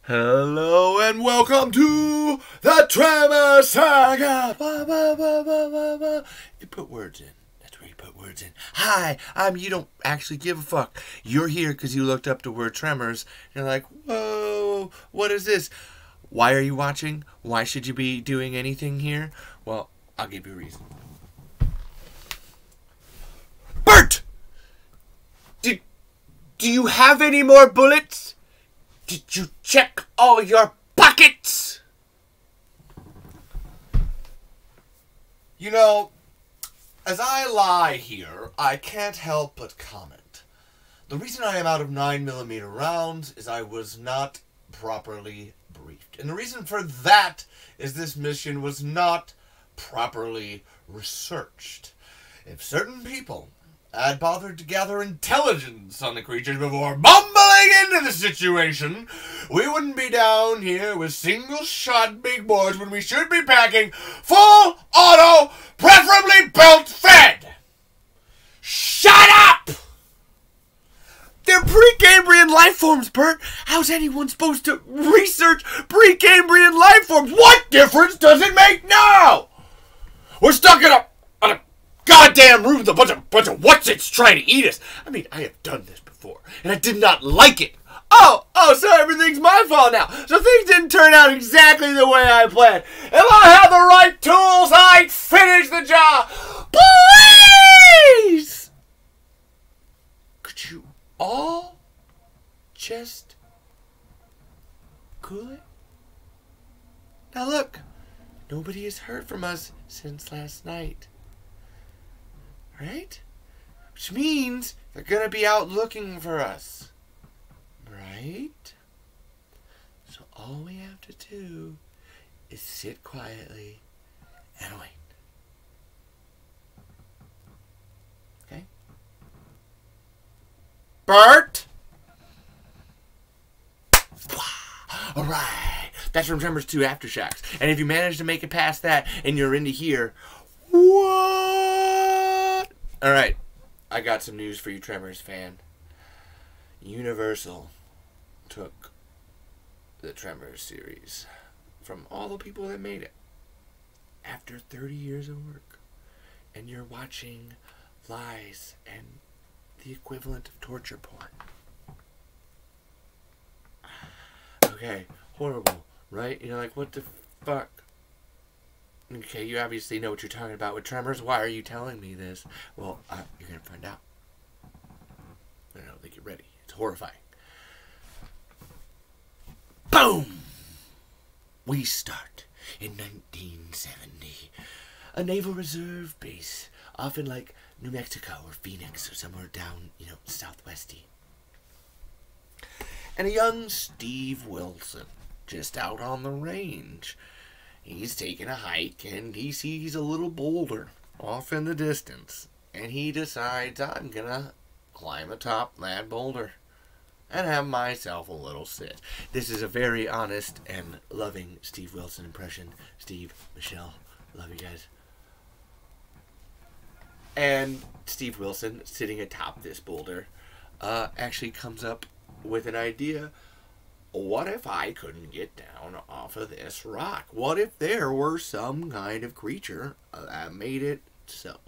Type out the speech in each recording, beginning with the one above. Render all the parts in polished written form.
Hello and welcome to the Tremors Saga. You put words in. That's where you put words in. Hi, I'm You Don't Actually Give a Fuck. You're here because you looked up the word Tremors. And you're like, whoa, what is this? Why are you watching? Why should you be doing anything here? Well, I'll give you a reason. Bert! Do you have any more bullets? Did you check all your pockets? You know, as I lie here, I can't help but comment. The reason I am out of 9mm rounds is I was not properly briefed. And the reason for that is this mission was not properly researched. If certain people had bothered to gather intelligence on the creatures before bumbling into the situation, we wouldn't be down here with single-shot big boys when we should be packing full auto, preferably belt-fed. Shut up! They're Precambrian life forms, Bert. How's anyone supposed to research Precambrian life forms? What difference does it make now? We're stuck in a goddamn room with a bunch of what's-its trying to eat us. I mean, I have done this before, and I did not like it. Oh, so everything's my fault now. So things didn't turn out exactly the way I planned. If I had the right tools, I'd finish the job. Please! Could you all just cool it? Now look, nobody has heard from us since last night. Right? Which means they're gonna be out looking for us. Right? So all we have to do is sit quietly and wait. Okay? Bert! Alright. That's from Tremors 2 Aftershocks. And if you manage to make it past that and you're into here, what? Alright, I got some news for you, Tremors fan. Universal took the Tremors series from all the people that made it after 30 years of work. And you're watching lies and the equivalent of torture porn. Okay, horrible, right? You're like, what the fuck? Okay, you obviously know what you're talking about with Tremors. Why are you telling me this? Well, you're going to find out. I don't think you're ready. It's horrifying. Boom! We start in 1970. A Naval Reserve base, often like New Mexico or Phoenix or somewhere down, southwesty. And a young Steve Wilson, just out on the range. He's taking a hike and he sees a little boulder off in the distance. And he decides, I'm gonna climb atop that boulder and have myself a little sit. This is a very honest and loving Steve Wilson impression. Steve, Michelle, love you guys. And Steve Wilson, sitting atop this boulder, actually comes up with an idea. What if I couldn't get down off of this rock? What if there were some kind of creature that made it so?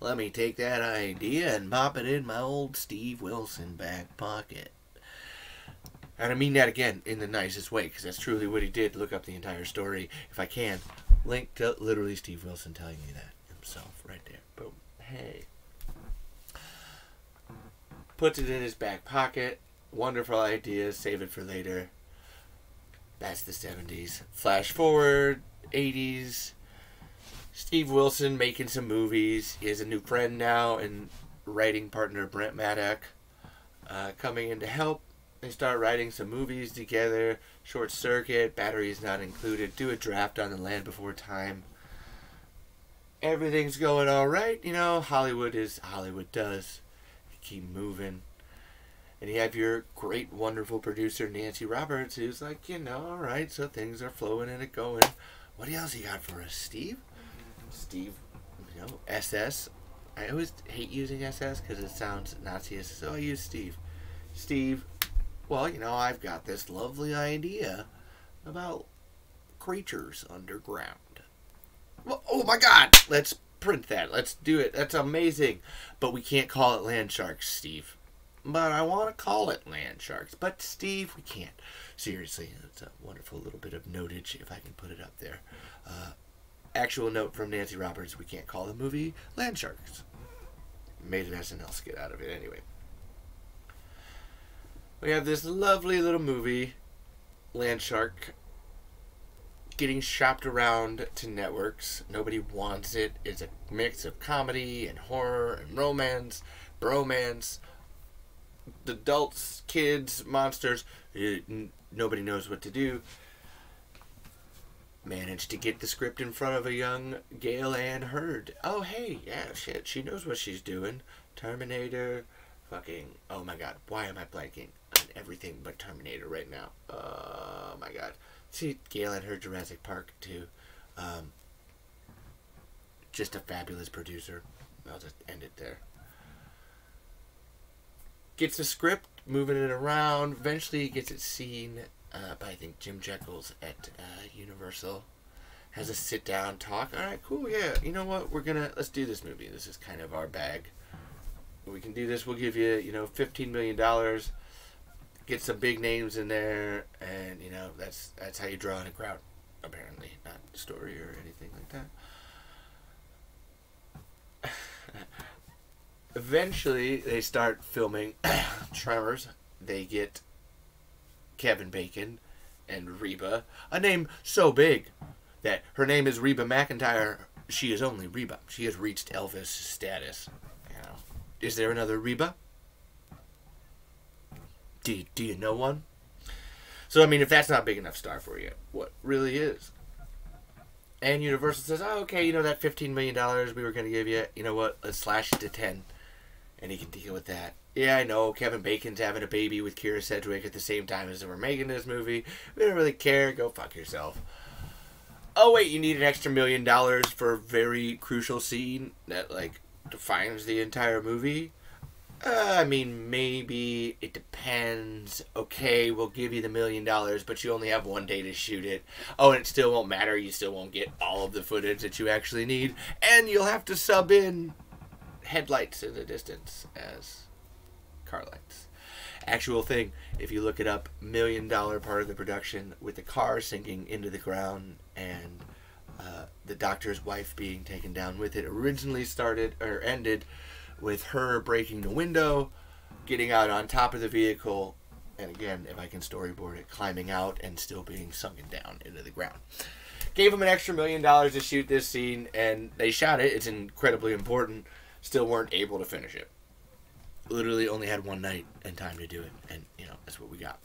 Let me take that idea and pop it in my old Steve Wilson back pocket. And I mean that again in the nicest way, because that's truly what he did. Look up the entire story, if I can. Link to literally Steve Wilson telling me that himself right there. Boom. Hey. Puts it in his back pocket. Wonderful idea, save it for later. That's the 70s. Flash forward, 80s. Steve Wilson making some movies. He has a new friend now and writing partner Brent Maddock coming in to help. They start writing some movies together. Short Circuit, Batteries Not Included, Do a Draft on the Land Before Time. Everything's going alright, Hollywood is Hollywood does. Keep moving. And you have your great, wonderful producer, Nancy Roberts, who's like, alright, so things are flowing and going. What else you got for us, Steve? Steve, S.S. I always hate using S.S. because it sounds Nazi, so I use Steve. Steve, well, you know, I've got this lovely idea about creatures underground. Well, oh my god! Let's print that. Let's do it. That's amazing. But we can't call it land sharks, Steve. But I want to call it land sharks. But, Steve, we can't. Seriously, it's a wonderful little bit of notage, if I can put it up there. Actual note from Nancy Roberts, we can't call the movie Land Sharks. Made an SNL skit out of it anyway. We have this lovely little movie, Land Shark, getting shopped around to networks. Nobody wants it. It's a mix of comedy and horror and romance, bromance, adults, kids, monsters. Nobody knows what to do. Managed to get the script in front of a young Gail Ann Hurd. Oh, hey, yeah, shit, she knows what she's doing. Terminator, fucking, oh my god, why am I blanking on everything but Terminator right now? Oh my god. See, Gail Ann Hurd, Jurassic Park, too. Just a fabulous producer. I'll just end it there. Gets the script, moving it around. Eventually gets it seen by, I think, Jim Jekyll's at Universal. Has a sit-down talk. All right, cool, yeah. You know what? Let's do this movie. This is kind of our bag. We can do this. We'll give you, $15 million. Get some big names in there, and, that's how you draw in a crowd, apparently. Not story or anything like that. Eventually, they start filming Tremors. They get Kevin Bacon and Reba, a name so big that her name is Reba McEntire. She is only Reba. She has reached Elvis status. Is there another Reba? Do you know one? So, I mean, if that's not big enough star for you, what really is? And Universal says, oh, okay, that $15 million we were going to give you, you know what, let's slash it to 10. And he can deal with that. Yeah, I know, Kevin Bacon's having a baby with Keira Sedgwick at the same time as we're making this movie. We don't really care. Go fuck yourself. Oh, wait, you need an extra $1 million for a very crucial scene that, defines the entire movie? I mean, maybe. It depends. Okay, we'll give you the $1 million, but you only have one day to shoot it. Oh, and it still won't matter. You still won't get all of the footage that you actually need. And you'll have to sub in headlights in the distance as car lights. Actual thing, if you look it up, $1 million part of the production with the car sinking into the ground and the doctor's wife being taken down with it originally ended with her breaking the window, getting out on top of the vehicle, and again, if I can storyboard it, climbing out and still being sunken down into the ground. Gave them an extra $1 million to shoot this scene, and they shot it. It's incredibly important. Still weren't able to finish it. Literally only had one night and time to do it, and that's what we got.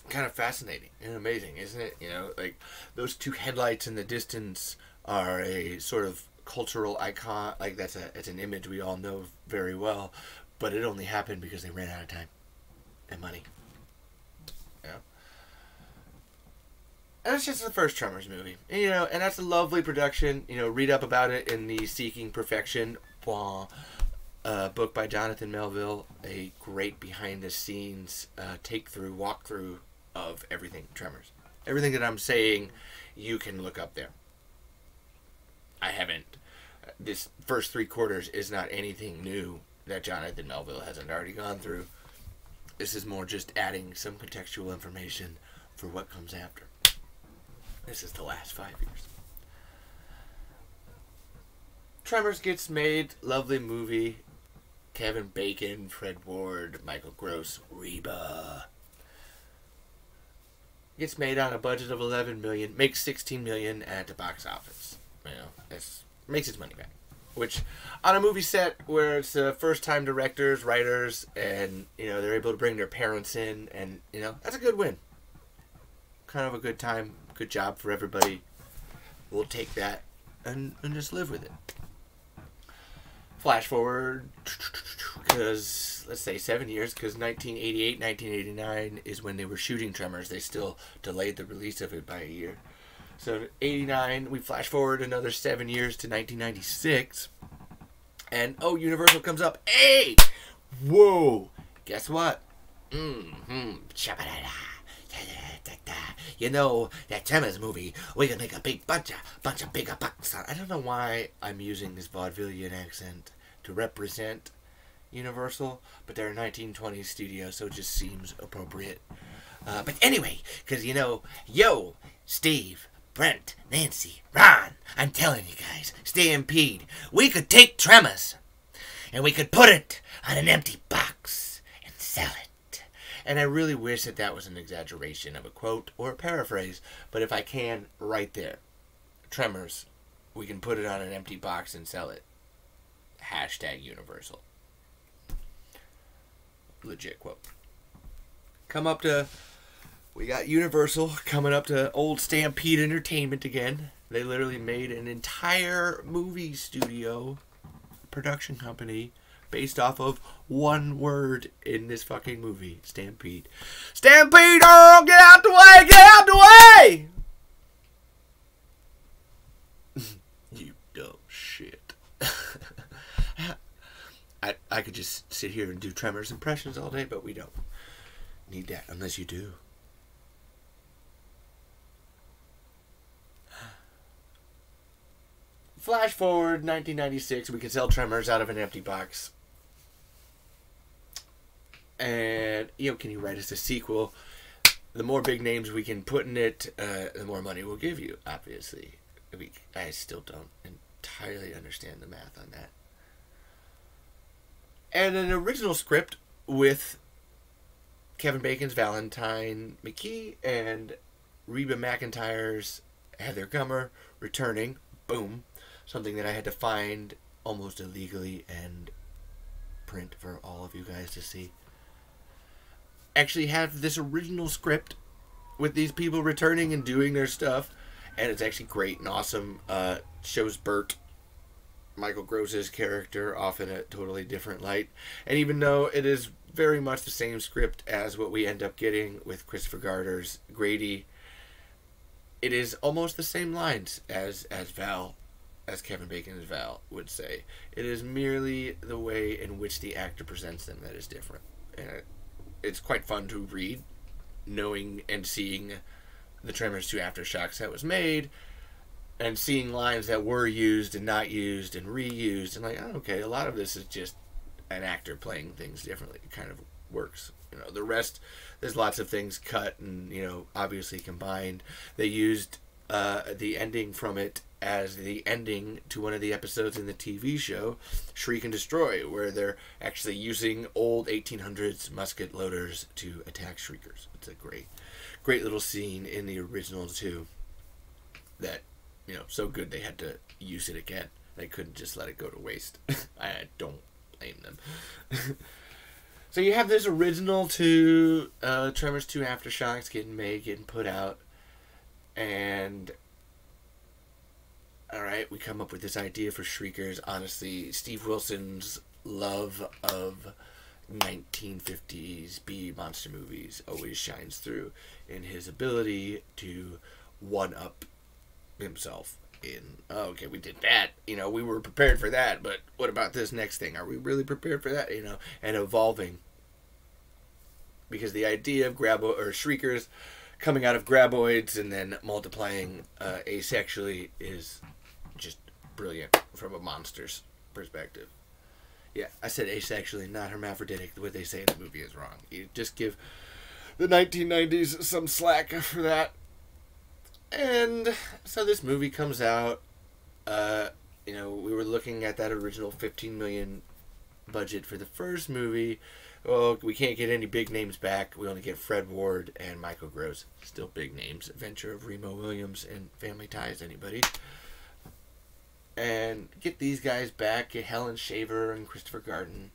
Kind of fascinating and amazing, isn't it? Those two headlights in the distance are a sort of cultural icon. It's an image we all know very well, but it only happened because they ran out of time and money. And it's just the first Tremors movie, and that's a lovely production. Read up about it in the Seeking Perfection book by Jonathan Melville. A great behind the scenes walkthrough of everything Tremors. Everything that I'm saying, you can look up there. I haven't. This first 3/4 is not anything new that Jonathan Melville hasn't already gone through. This is more just adding some contextual information for what comes after. This is the last 5 years. Tremors gets made. Lovely movie. Kevin Bacon, Fred Ward, Michael Gross, Reba. Gets made on a budget of $11 million. Makes $16 million at the box office. Makes its money back. Which, on a movie set where it's first-time directors, writers, and, they're able to bring their parents in, and, that's a good win. Kind of a good time. Good job for everybody. We'll take that and just live with it. Flash forward, because, let's say 7 years, because 1988, 1989 is when they were shooting Tremors. They still delayed the release of it by a year. So 89, we flash forward another 7 years to 1996, and Universal comes up. Hey! Whoa! Guess what? You know, that Tremors movie, we can make a big bunch of bigger bucks. I don't know why I'm using this vaudevillian accent to represent Universal, but they're a 1920s studio, so it just seems appropriate. But anyway, because, you know, yo, Steve, Brent, Nancy, Ron, I'm telling you guys, Stampede, we could take Tremors, and we could put it on an empty box and sell it. And I really wish that that was an exaggeration of a quote or a paraphrase, but if I can, right there. Tremors, we can put it on an empty box and sell it. Hashtag Universal. Legit quote. We got Universal coming up to old Stampede Entertainment again. They literally made an entire movie studio production company based off of one word in this fucking movie. Stampede. Stampede, Earl! Get out the way! Get out the way! You dumb shit. I could just sit here and do Tremors impressions all day, but we don't need that unless you do. Flash forward 1996, we can sell Tremors out of an empty box. And, you know, can you write us a sequel? The more big names we can put in it, the more money we'll give you, obviously. I still don't entirely understand the math on that. And an original script with Kevin Bacon's Valentine McKee and Reba McEntire's Heather Gummer returning. Boom. Something that I had to find almost illegally and print for all of you guys to see. Actually have this original script with these people returning and doing their stuff. And it's actually great and awesome. Shows Bert, Michael Gross's character, off in a totally different light. And even though it is very much the same script as what we end up getting with Christopher Garter's Grady, it is almost the same lines as Val, as Kevin Bacon's Val would say. It is merely the way in which the actor presents them that is different. And it's quite fun to read, knowing and seeing the Tremors 2 Aftershocks that was made, and seeing lines that were used and not used and reused, and like, oh, okay, a lot of this is just an actor playing things differently. It kind of works. You know, the rest, there's lots of things cut and, you know, obviously combined. They used the ending from it as the ending to one of the episodes in the TV show, Shriek and Destroy, where they're actually using old 1800s musket loaders to attack Shriekers. It's a great little scene in the original too. That, you know, so good they had to use it again. They couldn't just let it go to waste. I don't blame them. So you have this original to Tremors 2 Aftershocks getting made, getting put out, and alright, we come up with this idea for Shriekers. Honestly, Steve Wilson's love of 1950s B monster movies always shines through in his ability to one-up himself in, oh, okay, we did that, you know, we were prepared for that, but what about this next thing? Are we really prepared for that? You know, and evolving. Because the idea of Shriekers coming out of graboids and then multiplying asexually is just brilliant from a monster's perspective. Yeah, I said asexually, not hermaphroditic. What they say in the movie is wrong. You just give the 1990s some slack for that. And so this movie comes out. You know, we were looking at that original $15 million budget for the first movie. Well, we can't get any big names back. We only get Fred Ward and Michael Gross. Still big names. Adventure of Remo Williams and Family Ties, anybody. And get these guys back. Get Helen Shaver and Christopher Garden.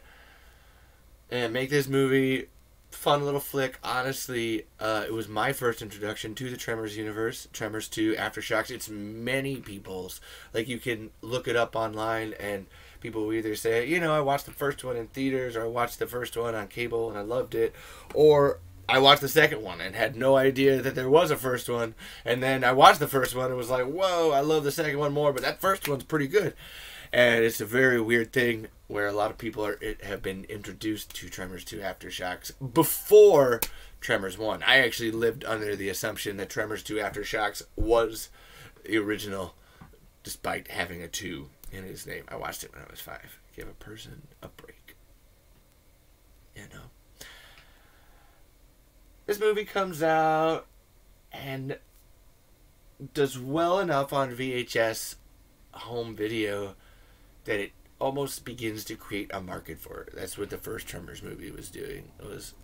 And make this movie fun little flick. Honestly, it was my first introduction to the Tremors universe. Tremors 2 Aftershocks. It's many people's. Like, you can look it up online and people will either say, you know, I watched the first one in theaters, or I watched the first one on cable and I loved it, or I watched the second one and had no idea that there was a first one, and then I watched the first one and was like, whoa, I love the second one more, but that first one's pretty good. And it's a very weird thing where a lot of people have been introduced to Tremors 2 Aftershocks before Tremors 1. I actually lived under the assumption that Tremors 2 Aftershocks was the original, despite having a 2 in his name. I watched it when I was 5. Give a person a break. You know. This movie comes out and does well enough on VHS home video that it almost begins to create a market for it. That's what the first Tremors movie was doing. It was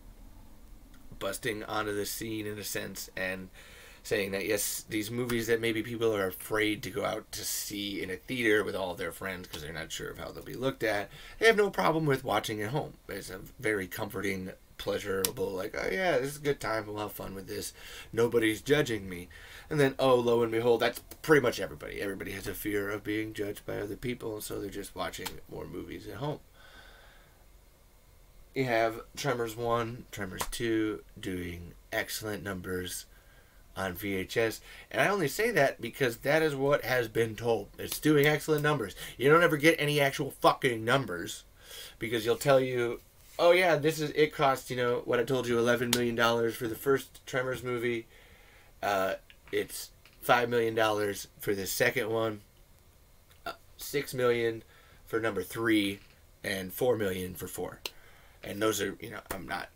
busting onto the scene in a sense and saying that, yes, these movies that maybe people are afraid to go out to see in a theater with all their friends because they're not sure of how they'll be looked at, they have no problem with watching at home. It's a very comforting, pleasurable, like, oh yeah, this is a good time, we'll have fun with this. Nobody's judging me. And then, oh, lo and behold, that's pretty much everybody. Everybody has a fear of being judged by other people, and so they're just watching more movies at home. You have Tremors 1, Tremors 2 doing excellent numbers on VHS. And I only say that because that is what has been told. It's doing excellent numbers. You don't ever get any actual fucking numbers because you'll tell you, oh yeah, it cost, what I told you, $11 million for the first Tremors movie. It's $5 million for the second one, $6 million for number 3, and $4 million for 4. And those are, I'm not,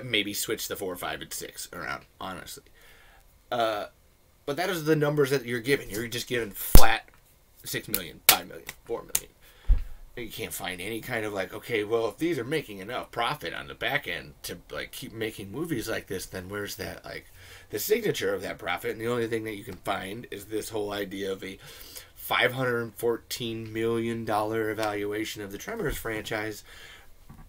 maybe switch the 4, 5, and 6 around, honestly. But that is the numbers that you're given. You're just given flat $6 million, $5 million, $4 million. You can't find any kind of like, okay, well, if these are making enough profit on the back end to like keep making movies like this, then where's that like the signature of that profit? And the only thing that you can find is this whole idea of a $514 million evaluation of the Tremors franchise,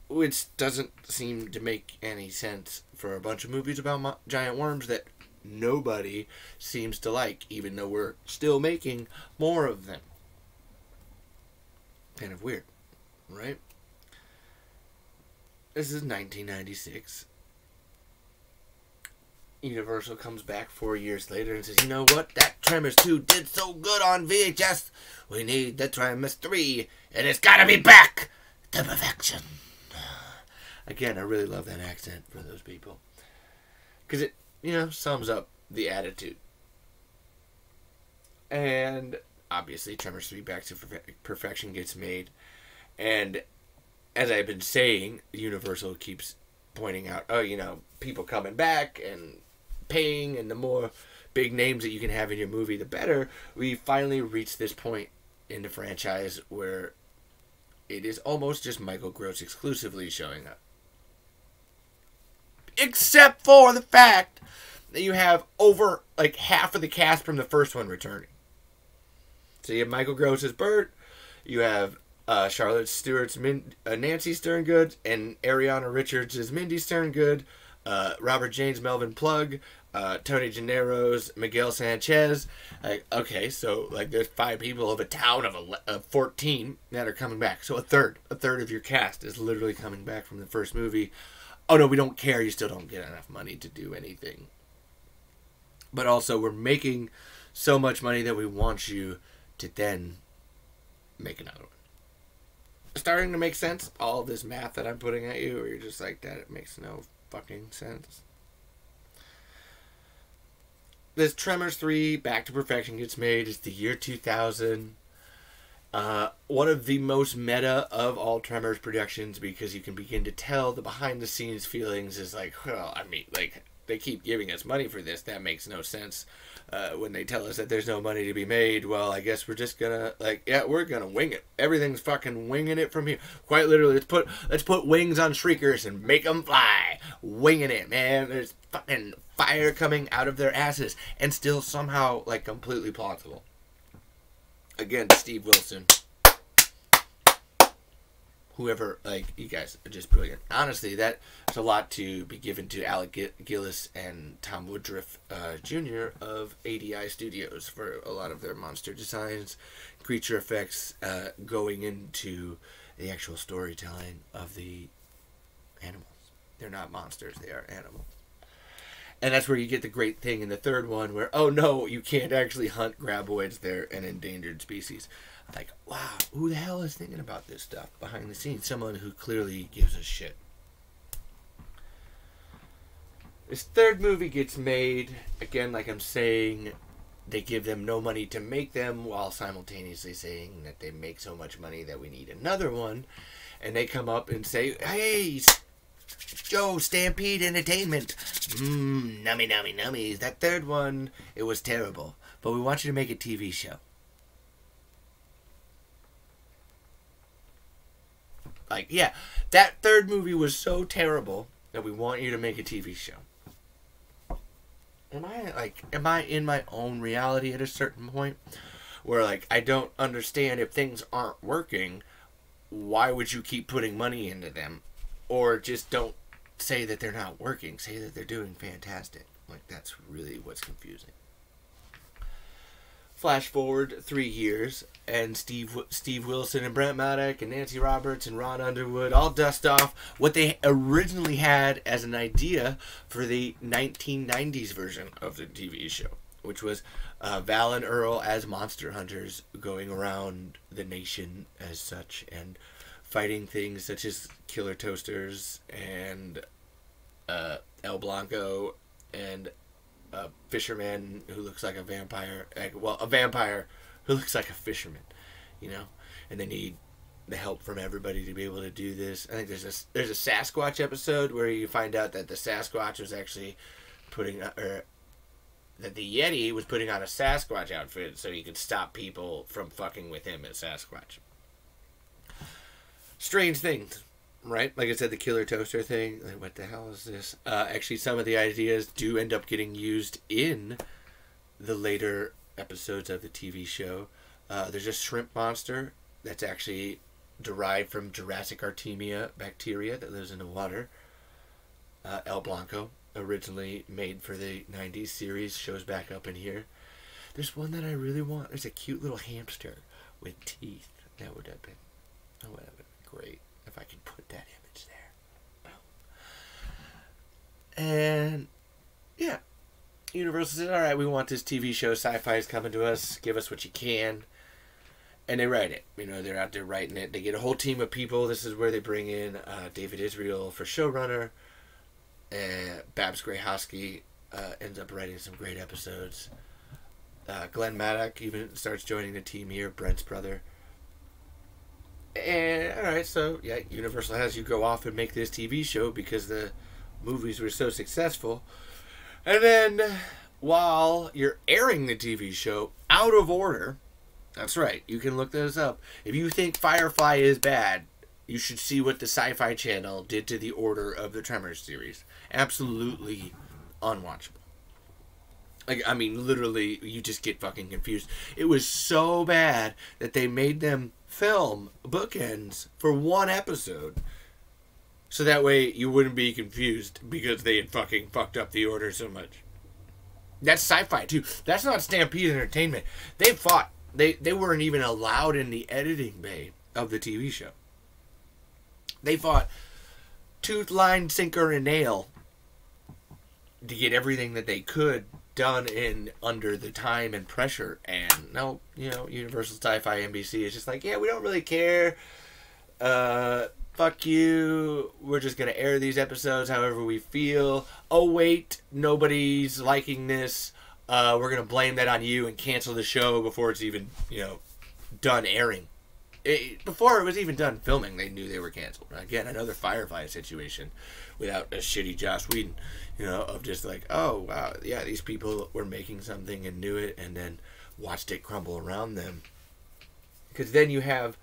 which doesn't seem to make any sense for a bunch of movies about giant worms that nobody seems to like, even though we're still making more of them. Kind of weird, right? This is 1996. Universal comes back 4 years later and says, you know what? That Tremors 2 did so good on VHS. We need the Tremors 3, and it's gotta be back to perfection. Again, I really love that accent for those people. Because it, sums up the attitude. And obviously, Tremors 3 Back to Perfection gets made. And as I've been saying, Universal keeps pointing out, people coming back and paying, and the more big names that you can have in your movie, the better. We finally reached this point in the franchise where it is almost just Michael Gross exclusively showing up. Except for the fact that you have over like half of the cast from the first one returning. So you have Michael Gross as Bert, you have Charlotte Stewart's Nancy Sterngood, and Ariana Richards as Mindy Sterngood, Robert James Melvin Plug, Tony Gennaro's Miguel Sanchez. Okay, so like there's 5 people of a town of 14 that are coming back. So a third of your cast is literally coming back from the first movie. Oh no, we don't care. You still don't get enough money to do anything. But also, we're making so much money that we want you to then make another one. Starting to make sense? All this math that I'm putting at you, or you're just like that, it makes no fucking sense. This Tremors 3 Back to Perfection gets made. It's the year 2000. One of the most meta of all Tremors productions, because you can begin to tell the behind the scenes feelings is like, well, I mean, like, they keep giving us money for this. That makes no sense. When they tell us that there's no money to be made, well, I guess we're just gonna, like, yeah, we're gonna wing it. Everything's fucking winging it from here. Quite literally, let's put wings on shriekers and make them fly. Winging it, man. There's fucking fire coming out of their asses, and still somehow, like, completely plausible. Again, Steve Wilson. Whoever, like, you guys are just brilliant. Honestly, that's a lot to be given to Alec Gillis and Tom Woodruff Jr. of ADI Studios for a lot of their monster designs, creature effects, going into the actual storytelling of the animals. They're not monsters, they are animals. And that's where you get the great thing in the third one where, oh no, you can't actually hunt graboids. They're an endangered species. Like, wow, who the hell is thinking about this stuff behind the scenes? Someone who clearly gives a shit. This third movie gets made. Again, like I'm saying, they give them no money to make them while simultaneously saying that they make so much money that we need another one. And they come up and say, hey, Joe, Stampede Entertainment. Nummy, nummy, nummies. That third one, it was terrible. But we want you to make a TV show. Like, yeah, that third movie was so terrible that we want you to make a TV show. Am I in my own reality at a certain point where, like, I don't understand if things aren't working, why would you keep putting money into them? Or just don't say that they're not working. Say that they're doing fantastic. Like, that's really what's confusing. Flash forward 3 years, and Steve Wilson and Brent Maddock and Nancy Roberts and Ron Underwood all dust off what they originally had as an idea for the 1990s version of the TV show, which was Val and Earl as monster hunters going around the nation as such and fighting things such as killer toasters and El Blanco and a fisherman who looks like a vampire. Well, a vampire who looks like a fisherman, you know? And they need the help from everybody to be able to do this. I think there's a Sasquatch episode where you find out that the Sasquatch was actually that the Yeti was putting on a Sasquatch outfit so he could stop people from fucking with him as Sasquatch. Strange things. Right? Like I said, the killer toaster thing. Like, what the hell is this? Actually, some of the ideas do end up getting used in the later episodes of the TV show. There's a shrimp monster that's actually derived from Jurassic Artemia bacteria that lives in the water. El Blanco, originally made for the 90s series, shows back up in here. There's one that I really want. There's a cute little hamster with teeth. That would have been great. If I could put that image there. And, yeah. Universal said, alright, we want this TV show. Sci-Fi is coming to us. Give us what you can. And they write it. You know, they're out there writing it. They get a whole team of people. This is where they bring in David Israel for showrunner. Babs Grayhosky ends up writing some great episodes. Glenn Maddock even starts joining the team here. Brent's brother. And, alright, so, yeah, Universal has you go off and make this TV show because the movies were so successful. And then, while you're airing the TV show, out of order, that's right, you can look this up. If you think Firefly is bad, you should see what the Sci-Fi Channel did to the order of the Tremors series. Absolutely unwatchable. Like, I mean, literally, you just get fucking confused. It was so bad that they made them film bookends for one episode so that way you wouldn't be confused because they had fucking fucked up the order so much. That's Sci-Fi too. That's not Stampede Entertainment. They fought. They weren't even allowed in the editing bay of the TV show. They fought tooth, line, sinker, and nail to get everything that they could done in under the time and pressure. And no, you know, Universal, Sci-Fi, NBC is just like, yeah, we don't really care. Fuck you. We're just gonna air these episodes however we feel. Oh wait, nobody's liking this. We're gonna blame that on you and cancel the show before it's even, you know, done airing. Before it was even done filming, they knew they were canceled. Again, another Firefly situation without a shitty Joss Whedon, you know, of just like, oh, wow, yeah, these people were making something and knew it and then watched it crumble around them. Because then you have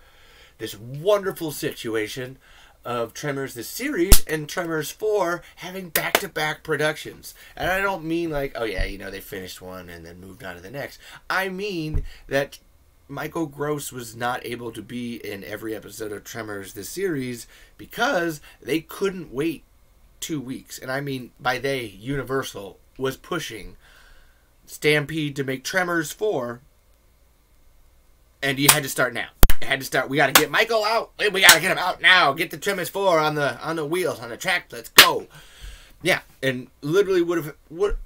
this wonderful situation of Tremors the series and Tremors 4 having back-to-back productions. And I don't mean like, oh yeah, you know, they finished one and then moved on to the next. I mean that Michael Gross was not able to be in every episode of Tremors the series because they couldn't wait 2 weeks. And I mean, by they, Universal was pushing Stampede to make Tremors 4, and you had to start now. You had to start. We got to get Michael out. We got to get him out now. Get the Tremors 4 on the wheels, on the track. Let's go. Yeah, and literally would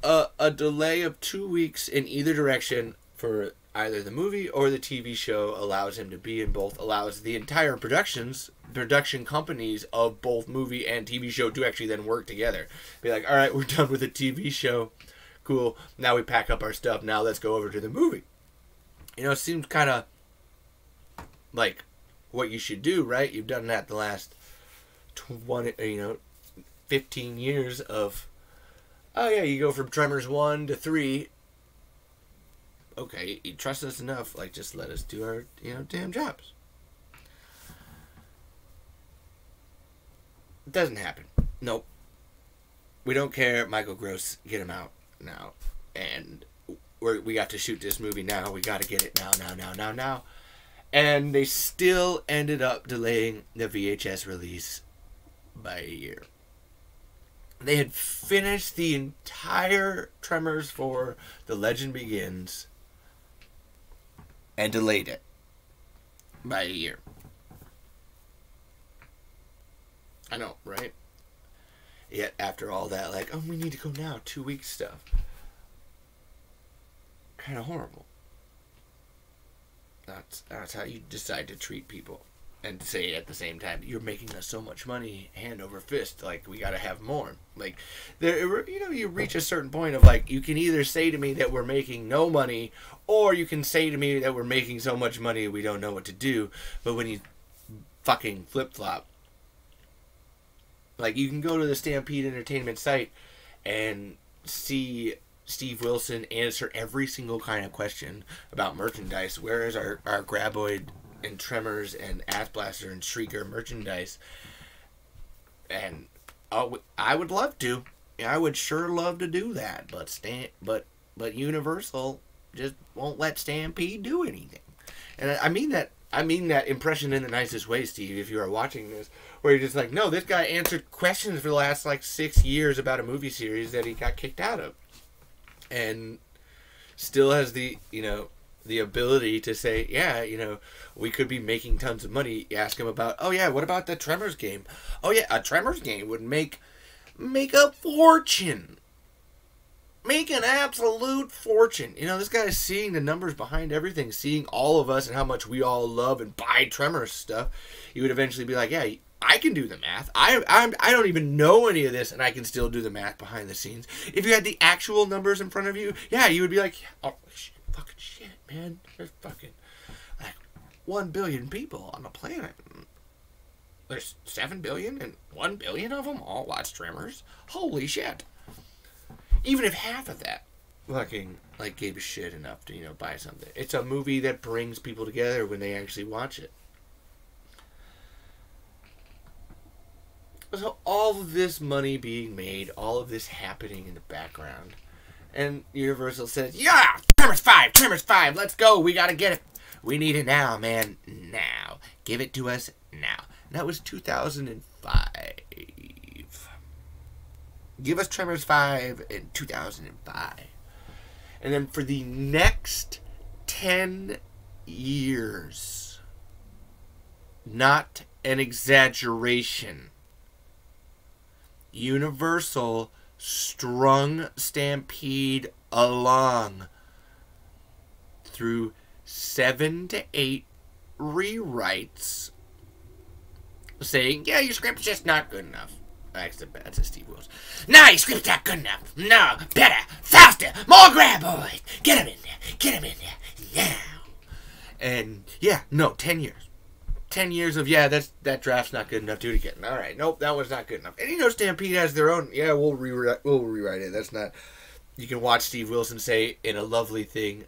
a delay of 2 weeks in either direction for either the movie or the TV show allows him to be in both, allows the entire production companies of both movie and TV show to actually then work together. Be like, all right, we're done with the TV show. Cool. Now we pack up our stuff. Now let's go over to the movie. You know, it seems kind of like what you should do, right? You've done that the last 15 years of, oh yeah, you go from Tremors 1 to 3. Okay, you trust us enough, like, just let us do our, damn jobs. It doesn't happen. Nope. We don't care. Michael Gross, get him out now. And we got to shoot this movie now. We got to get it now. And they still ended up delaying the VHS release by a year. They had finished the entire Tremors for The Legend Begins and delayed it by a year. I know, right? Yet after all that, like, oh, we need to go now, 2 weeks stuff. Kind of horrible. That's how you decide to treat people. And say at the same time, you're making us so much money, hand over fist, like, we gotta have more. Like, there, you reach a certain point of, like, you can either say to me that we're making no money, or you can say to me that we're making so much money we don't know what to do. But when you fucking flip-flop, like, you can go to the Stampede Entertainment site and see Steve Wilson answer every single kind of question about merchandise. Where is our Graboid and Tremors and Ass Blaster and Shrieker merchandise? And I would love to. I would sure love to do that, but Universal just won't let Stampede do anything. And I mean that impression in the nicest way, Steve, if you are watching this, where you're just like, no, this guy answered questions for the last, like, 6 years about a movie series that he got kicked out of. And still has the ability to say, yeah, we could be making tons of money. You ask him about, oh yeah, what about the Tremors game? Oh yeah, a Tremors game would make a fortune. Make an absolute fortune. This guy is seeing the numbers behind everything, seeing all of us and how much we all love and buy Tremors stuff. He would eventually be like, yeah, I can do the math. I don't even know any of this, and I can still do the math behind the scenes. If you had the actual numbers in front of you, yeah, you would be like, oh, fucking shit, man. There's fucking, like, 1 billion people on the planet. There's 7 billion, and 1 billion of them all watch Tremors? Holy shit. Even if half of that fucking, like, gave a shit enough to, buy something. It's a movie that brings people together when they actually watch it. So all of this money being made, all of this happening in the background, and Universal says, yeah, Tremors 5, let's go, we gotta get it. We need it now, man, now. Give it to us now. And that was 2005. Give us Tremors 5 in 2005. And then for the next 10 years, not an exaggeration, Universal strung Stampede along through 7 to 8 rewrites, saying, yeah, your script's just not good enough. That's a Steve Wilson. No, your script's not good enough. No, better, faster, more graboids. Get him in there now. And yeah, no, 10 years. 10 years of, yeah, that draft's not good enough, do it again. All right, nope, that one's not good enough. And Stampede has their own, yeah, we'll rewrite it. That's not, you can watch Steve Wilson say in a lovely thing,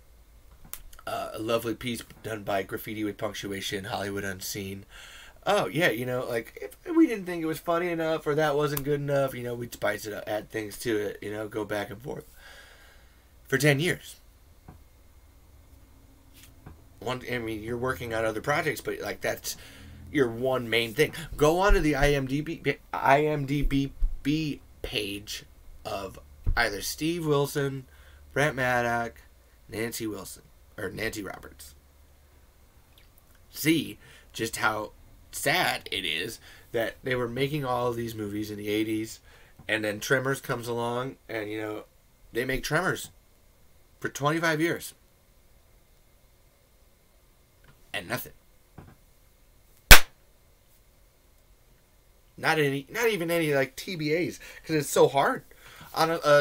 a lovely piece done by Graffiti with Punctuation, Hollywood Unseen. Oh, yeah, like, if we didn't think it was funny enough or that wasn't good enough, we'd spice it up, add things to it, go back and forth. For 10 years. You're working on other projects, but, like, that's your one main thing. Go onto the IMDb page of either Steve Wilson, Brent Maddock, Nancy Roberts. See just how sad it is that they were making all of these movies in the 80s And then Tremors comes along, and, you know, they make Tremors for 25 years. And nothing. Not even any, like, TBAs, because it's so hard.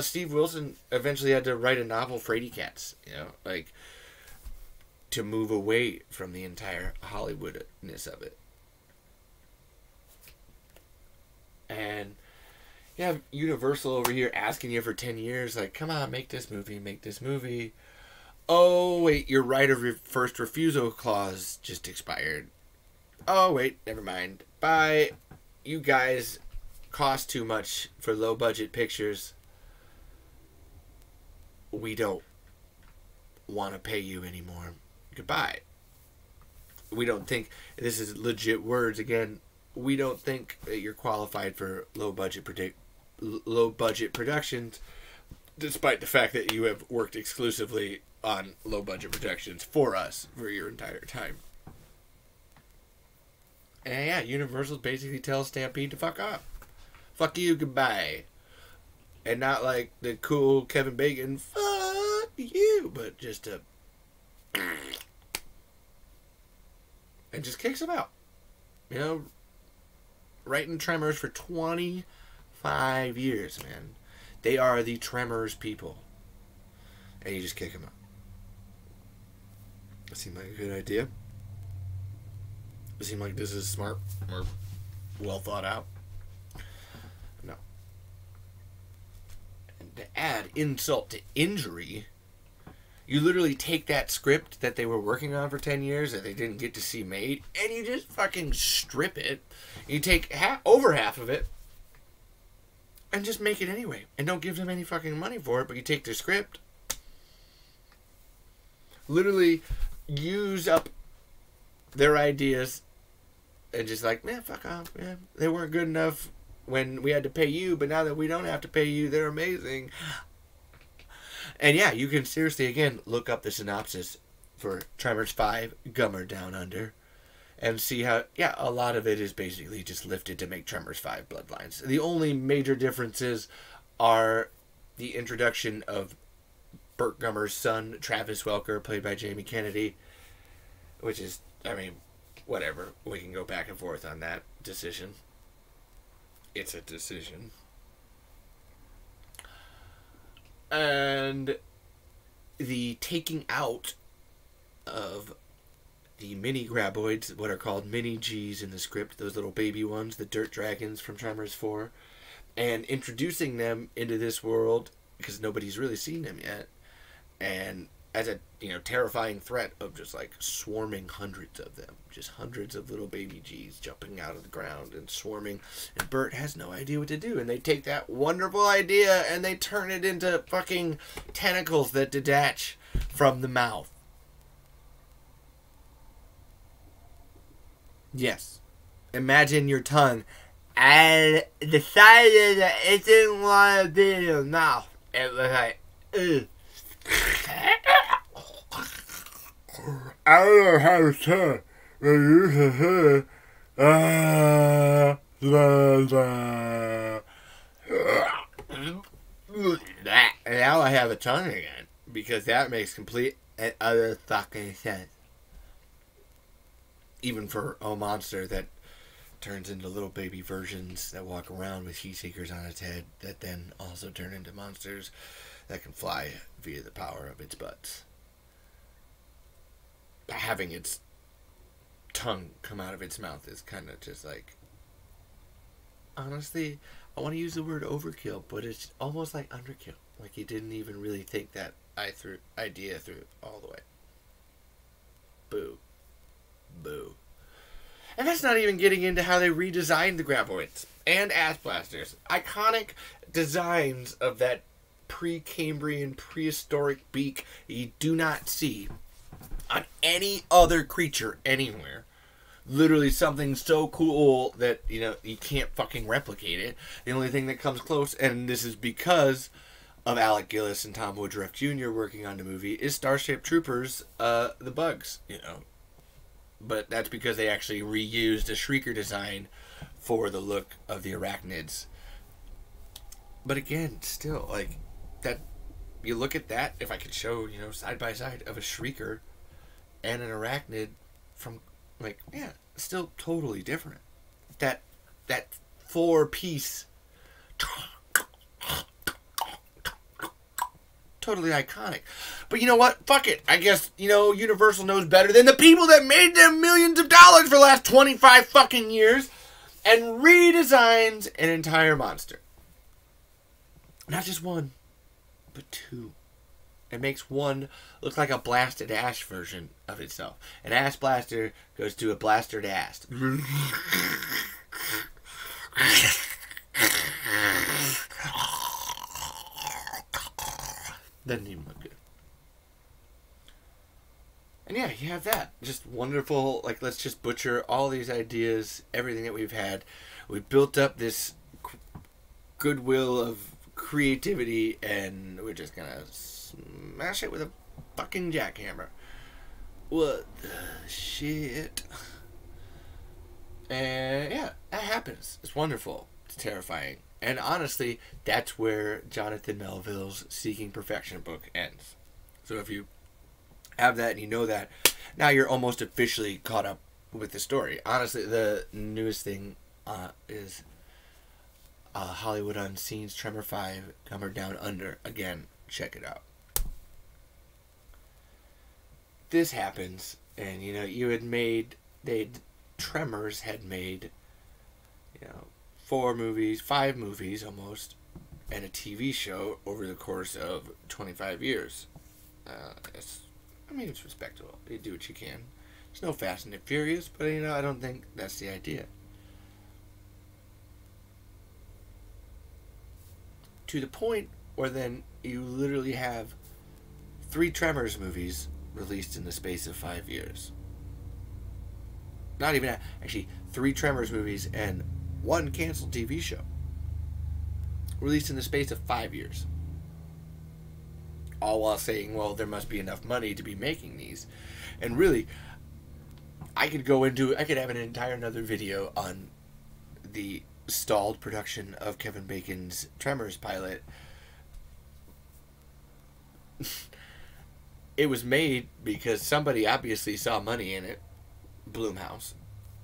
Steve Wilson eventually had to write a novel, Fraidy Cats, you know, like, to move away from the entire Hollywoodness of it. And you have Universal over here asking you for 10 years, like, come on, make this movie. Oh, wait, your right of first refusal clause just expired. Oh, wait, never mind. Bye. You guys cost too much for low-budget pictures. We don't want to pay you anymore. Goodbye. We don't think, this is legit words again, we don't think that you're qualified for low-budget productions, despite the fact that you have worked exclusively on low-budget productions for us for your entire time. And yeah, Universal basically tells Stampede to fuck off. Fuck you, goodbye. And not like the cool Kevin Bacon, fuck you, but just a... and just kicks him out. You know, writing Tremors for 25 years, man. They are the Tremors people. And you just kick him out. That seemed like a good idea. It seemed like this is smart or well thought out. No. And to add insult to injury, you literally take that script that they were working on for 10 years that they didn't get to see made, and you just fucking strip it. You take over half of it and just make it anyway. And don't give them any fucking money for it, but you take their script, literally use up their ideas, and just like, man, fuck off, man. They weren't good enough when we had to pay you, but now that we don't have to pay you, they're amazing. And yeah, you can seriously, again, look up the synopsis for Tremors 5, Gummer Down Under, and see how, yeah, a lot of it is basically just lifted to make Tremors 5 Bloodlines. The only major differences are the introduction of Burt Gummer's son, Travis Welker, played by Jamie Kennedy, which is, I mean, whatever. We can go back and forth on that decision. It's a decision. And the taking out of the mini graboids, what are called mini G's in the script, those little baby ones, the dirt dragons from Tremors 4, and introducing them into this world because nobody's really seen them yet, and as a, you know, terrifying threat of just like swarming hundreds of them, just hundreds of little baby G's jumping out of the ground and swarming, and Bert has no idea what to do, and they take that wonderful idea and they turn it into fucking tentacles that detach from the mouth. Yes, imagine your tongue and decided that it didn't want to be in your mouth. It was like, ugh. I don't know how to say it, but you can say, and now I have a tongue again, because that makes complete and utter fucking sense. Even for a monster that turns into little baby versions that walk around with heat seekers on its head that then also turn into monsters that can fly via the power of its butts. Having its tongue come out of its mouth is kind of just like, honestly, I want to use the word overkill, but it's almost like underkill. Like you didn't even really think that idea through all the way. Boo. Boo. And that's not even getting into how they redesigned the graboids and ass blasters. Iconic designs of that pre-Cambrian, prehistoric beak you do not see on any other creature anywhere. Literally something so cool that, you know, you can't fucking replicate it. The only thing that comes close, and this is because of Alec Gillis and Tom Woodruff Jr. working on the movie, is Starship Troopers, the bugs, you know. But that's because they actually reused a Shrieker design for the look of the arachnids. But again, still, like, that, you look at that, if I could show, you know, side by side of a Shrieker and an Arachnid from, like, yeah, still totally different. That 4-piece, totally iconic. But you know what? Fuck it. I guess, you know, Universal knows better than the people that made them millions of dollars for the last 25 fucking years and redesigns an entire monster. Not just one, but two. It makes one look like a blasted ash version of itself. An ash blaster goes to a blastered ass. Doesn't even look good. And yeah, you have that. Just wonderful, like, let's just butcher all these ideas, everything that we've had. We built up this goodwill of creativity, and we're just gonna smash it with a fucking jackhammer. What the shit? And yeah, that happens. It's wonderful. It's terrifying. And honestly, that's where Jonathan Melville's Seeking Perfection book ends. So if you have that and you know that, now you're almost officially caught up with the story. Honestly, the newest thing is Hollywood Unseen's Tremor 5, Come Her Down Under. Again, check it out. This happens, and you know, Tremors had made, you know, 5 movies almost, and a TV show over the course of 25 years. It's respectable. You do what you can. There's no Fast and the Furious, but you know, I don't think that's the idea. To the point where then you literally have 3 Tremors movies released in the space of 5 years. Not even that. Actually, 3 Tremors movies and 1 canceled TV show released in the space of 5 years. All while saying, well, there must be enough money to be making these. And really, I could have an entire another video on the stalled production of Kevin Bacon's Tremors pilot. It was made because somebody obviously saw money in it. Blumhouse,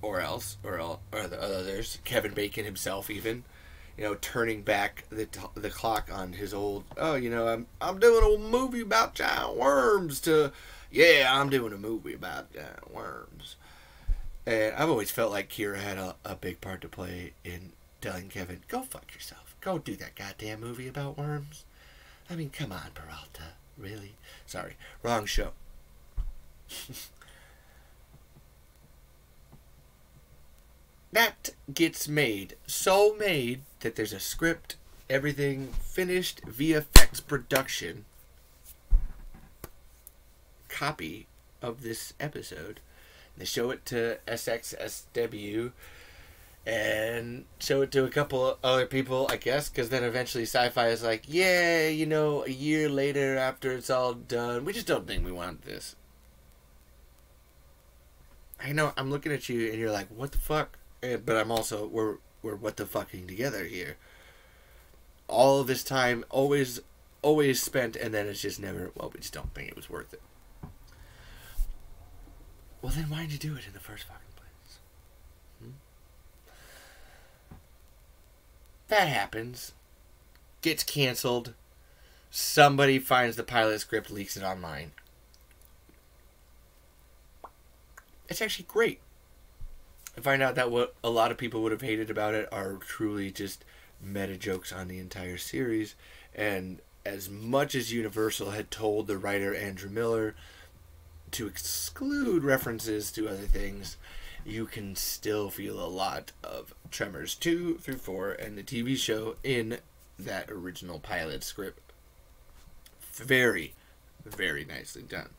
or the others, Kevin Bacon himself even, you know, turning back the clock on his old, I'm doing a movie about giant worms, to, yeah, I'm doing a movie about giant worms. And I've always felt like Kira had a big part to play in telling Kevin, go fuck yourself. Go do that goddamn movie about worms. I mean, come on, Peralta. Really? Sorry. Wrong show. That gets made. So made that there's a script, everything finished, VFX production copy of this episode. They show it to SXSW and show it to a couple of other people, I guess, because then eventually Sci-Fi is like, yeah, you know, a year later after it's all done, we just don't think we want this. I know, I'm looking at you and you're like, what the fuck? But I'm also, we're what the fucking together here. All of this time, always spent, and then it's just never, well, we just don't think it was worth it. Well, then why'd you do it in the first fucking place? That happens. Gets canceled. Somebody finds the pilot script, leaks it online. It's actually great. I find out that what a lot of people would have hated about it are truly just meta jokes on the entire series. And as much as Universal had told the writer Andrew Miller to exclude references to other things, you can still feel a lot of Tremors 2 through 4 and the TV show in that original pilot script. Very, very nicely done.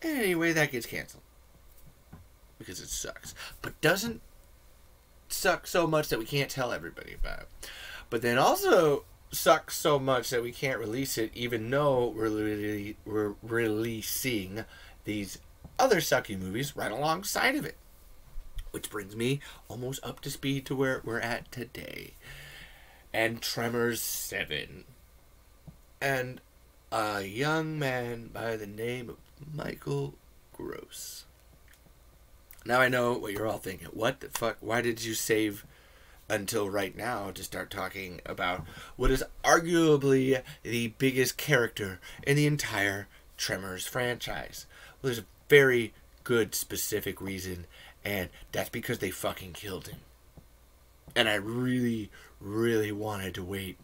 And anyway, that gets canceled. Because it sucks. But doesn't suck so much that we can't tell everybody about it. But then also sucks so much that we can't release it, even though we're releasing these other sucky movies right alongside of it. Which brings me almost up to speed to where we're at today. And Tremors 7. And a young man by the name of Michael Gross. Now I know what you're all thinking. What the fuck? Why did you save until right now to start talking about what is arguably the biggest character in the entire Tremors franchise? Well, there's a very good specific reason, and that's because they fucking killed him. And I really, really wanted to wait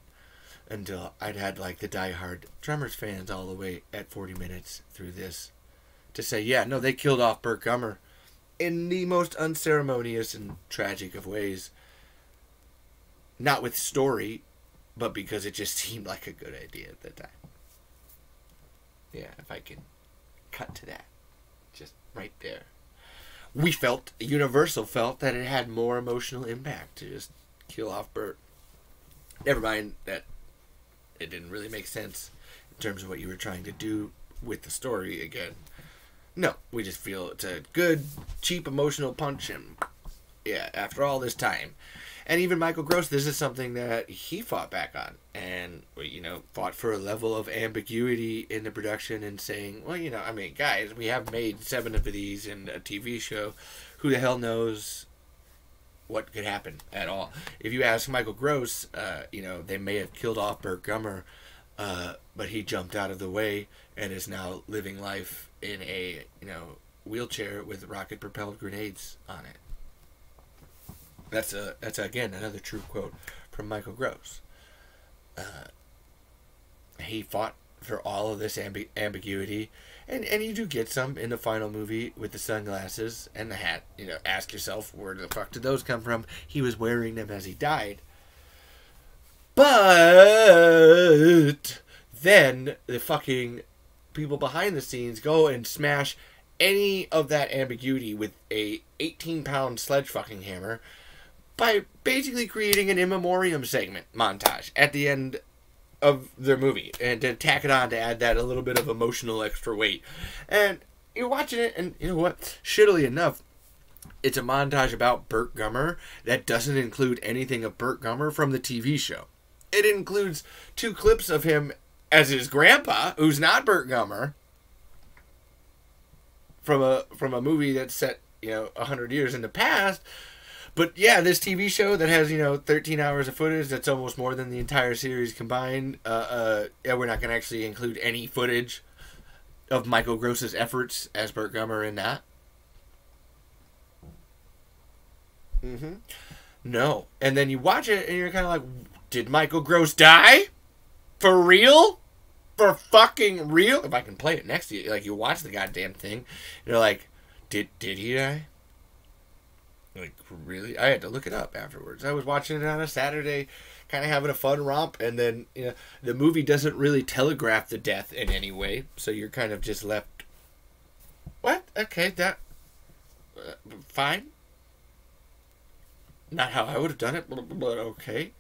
until I'd had like the diehard Tremors fans all the way at 40 minutes through this to say, yeah, no, they killed off Burt Gummer in the most unceremonious and tragic of ways. Not with story, but because it just seemed like a good idea at the time. Yeah, if I can cut to that. Just right there. We felt, Universal felt, that it had more emotional impact to just kill off Burt. Never mind that it didn't really make sense in terms of what you were trying to do with the story again. No, we just feel it's a good, cheap emotional punch, and yeah, after all this time. And even Michael Gross, this is something that he fought back on, and, you know, fought for a level of ambiguity in the production and saying, well, you know, I mean, guys, we have made 7 of these in a TV show. Who the hell knows what could happen at all? If you ask Michael Gross, you know, they may have killed off Burt Gummer, but he jumped out of the way and is now living life in a, you know, wheelchair with rocket-propelled grenades on it. That's again another true quote from Michael Gross. He fought for all of this ambiguity, and you do get some in the final movie with the sunglasses and the hat. You know, ask yourself, where the fuck did those come from? He was wearing them as he died. But then the fucking people behind the scenes go and smash any of that ambiguity with a 18-pound sledge fucking hammer by basically creating an in memoriam segment montage at the end of their movie, and to tack it on to add that a little bit of emotional extra weight. And you're watching it, and you know what? Shittily enough, it's a montage about Burt Gummer that doesn't include anything of Burt Gummer from the TV show. It includes 2 clips of him as his grandpa, who's not Burt Gummer, from a movie that's set, you know, 100 years in the past. But yeah, this TV show that has, you know, 13 hours of footage, that's almost more than the entire series combined. Yeah, we're not going to actually include any footage of Michael Gross's efforts as Burt Gummer in that. No. And then you watch it and you're kind of like, did Michael Gross die? For real? For fucking real? If I can play it next to you, like, you watch the goddamn thing, you're like, did he die? Like, really? I had to look it up afterwards. I was watching it on a Saturday, kind of having a fun romp, and then, you know, the movie doesn't really telegraph the death in any way, so you're kind of just left, what? Okay, that, fine. Not how I would have done it, but okay.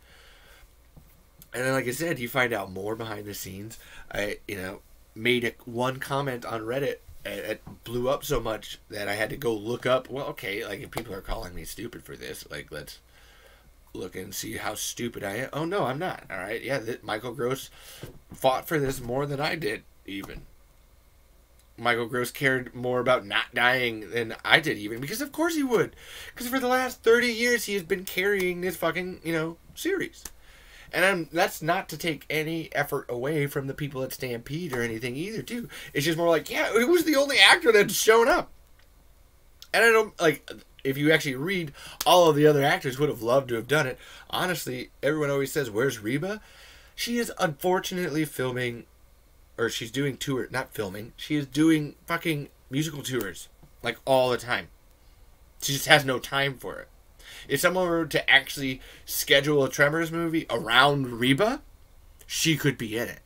And then, like I said, you find out more behind the scenes. I, you know, made one comment on Reddit. It blew up so much that I had to go look up, well, okay, like, if people are calling me stupid for this, like, let's look and see how stupid I am. Oh, no, I'm not, all right? Yeah, Michael Gross fought for this more than I did, even. Michael Gross cared more about not dying than I did, even, because of course he would. Because for the last 30 years, he has been carrying this fucking, you know, series. And that's not to take any effort away from the people at Stampede or anything either, too. It's just more like, yeah, it was the only actor that's shown up. And I don't, like, if you actually read, all of the other actors would have loved to have done it. Honestly, everyone always says, where's Reba? She is unfortunately filming, or she's doing tour, not filming, she is doing fucking musical tours, like, all the time. She just has no time for it. If someone were to actually schedule a Tremors movie around Reba, she could be in it.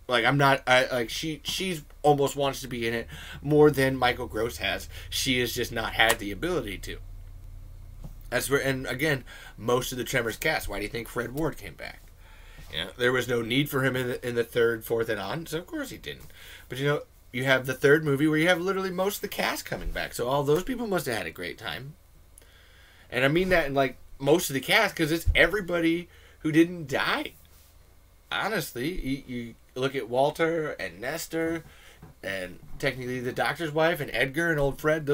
Like, she's almost wants to be in it more than Michael Gross has. She has just not had the ability to. That's where, and again, most of the Tremors cast, why do you think Fred Ward came back? You know, there was no need for him in the 3rd, 4th, and on, so of course he didn't. But, you know, you have the 3rd movie where you have literally most of the cast coming back, so all those people must have had a great time. And I mean that in like most of the cast, because it's everybody who didn't die. Honestly, you look at Walter and Nestor, and technically the doctor's wife and Edgar and old Fred.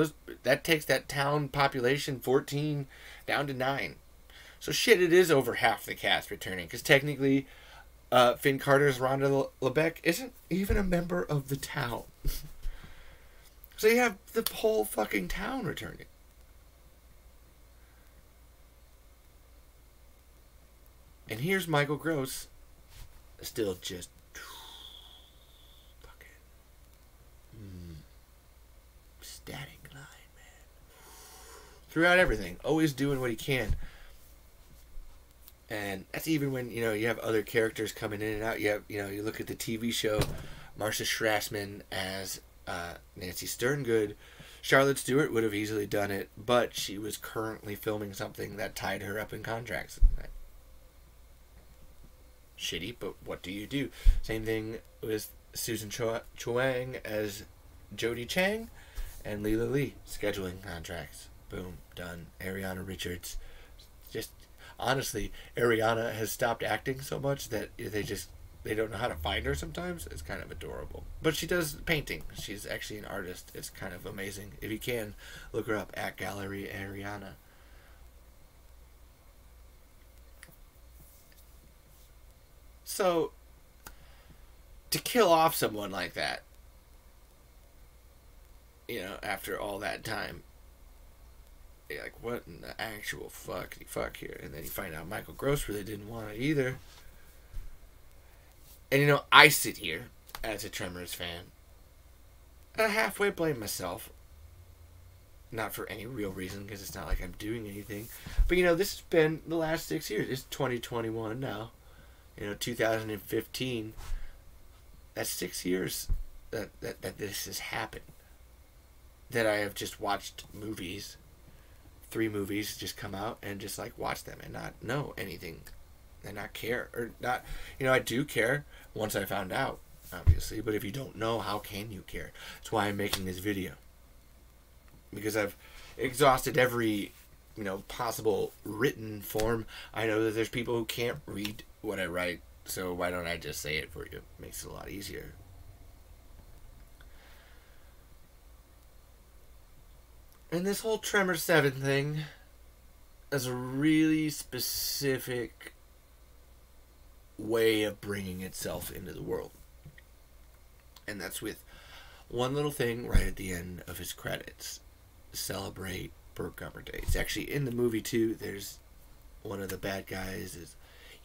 That takes that town population 14 down to 9. So shit, it is over half the cast returning, because technically, Finn Carter's Rhonda LeBeck isn't even a member of the town. So you have the whole fucking town returning. And here's Michael Gross, still just fucking static line, man. Throughout everything, always doing what he can. And that's even when, you have other characters coming in and out. You look at the TV show, Marcia Strassman as Nancy Sterngood. Charlotte Stewart would have easily done it, but she was currently filming something that tied her up in contracts. Shitty, but what do you do? Same thing with Susan Chuang as Jodie Chang, and Leela Lee, scheduling contracts. Boom, done. Ariana Richards. Just, honestly, Ariana has stopped acting so much that they don't know how to find her sometimes. It's kind of adorable. But she does painting. She's actually an artist. It's kind of amazing. If you can, look her up at Gallery Ariana. So, to kill off someone like that, after all that time, you're like, what in the actual fuck here? And then you find out Michael Gross really didn't want it either. And I sit here as a Tremors fan, and I halfway blame myself. Not for any real reason, because it's not like I'm doing anything. But this has been the last 6 years. It's 2021 now. 2015. That's 6 years that this has happened. That I have just watched movies. 3 movies just come out and just like watch them and not know anything. And not care. Or not, I do care once I found out, obviously. But if you don't know, how can you care? That's why I'm making this video. Because I've exhausted every, possible written form. I know that there's people who can't read what I write, so why don't I just say it for you? Makes it a lot easier. And this whole Tremors 7 thing is a really specific way of bringing itself into the world. And that's with one little thing right at the end of his credits. Celebrate Burt Gummer Day. It's actually in the movie too. There's one of the bad guys is,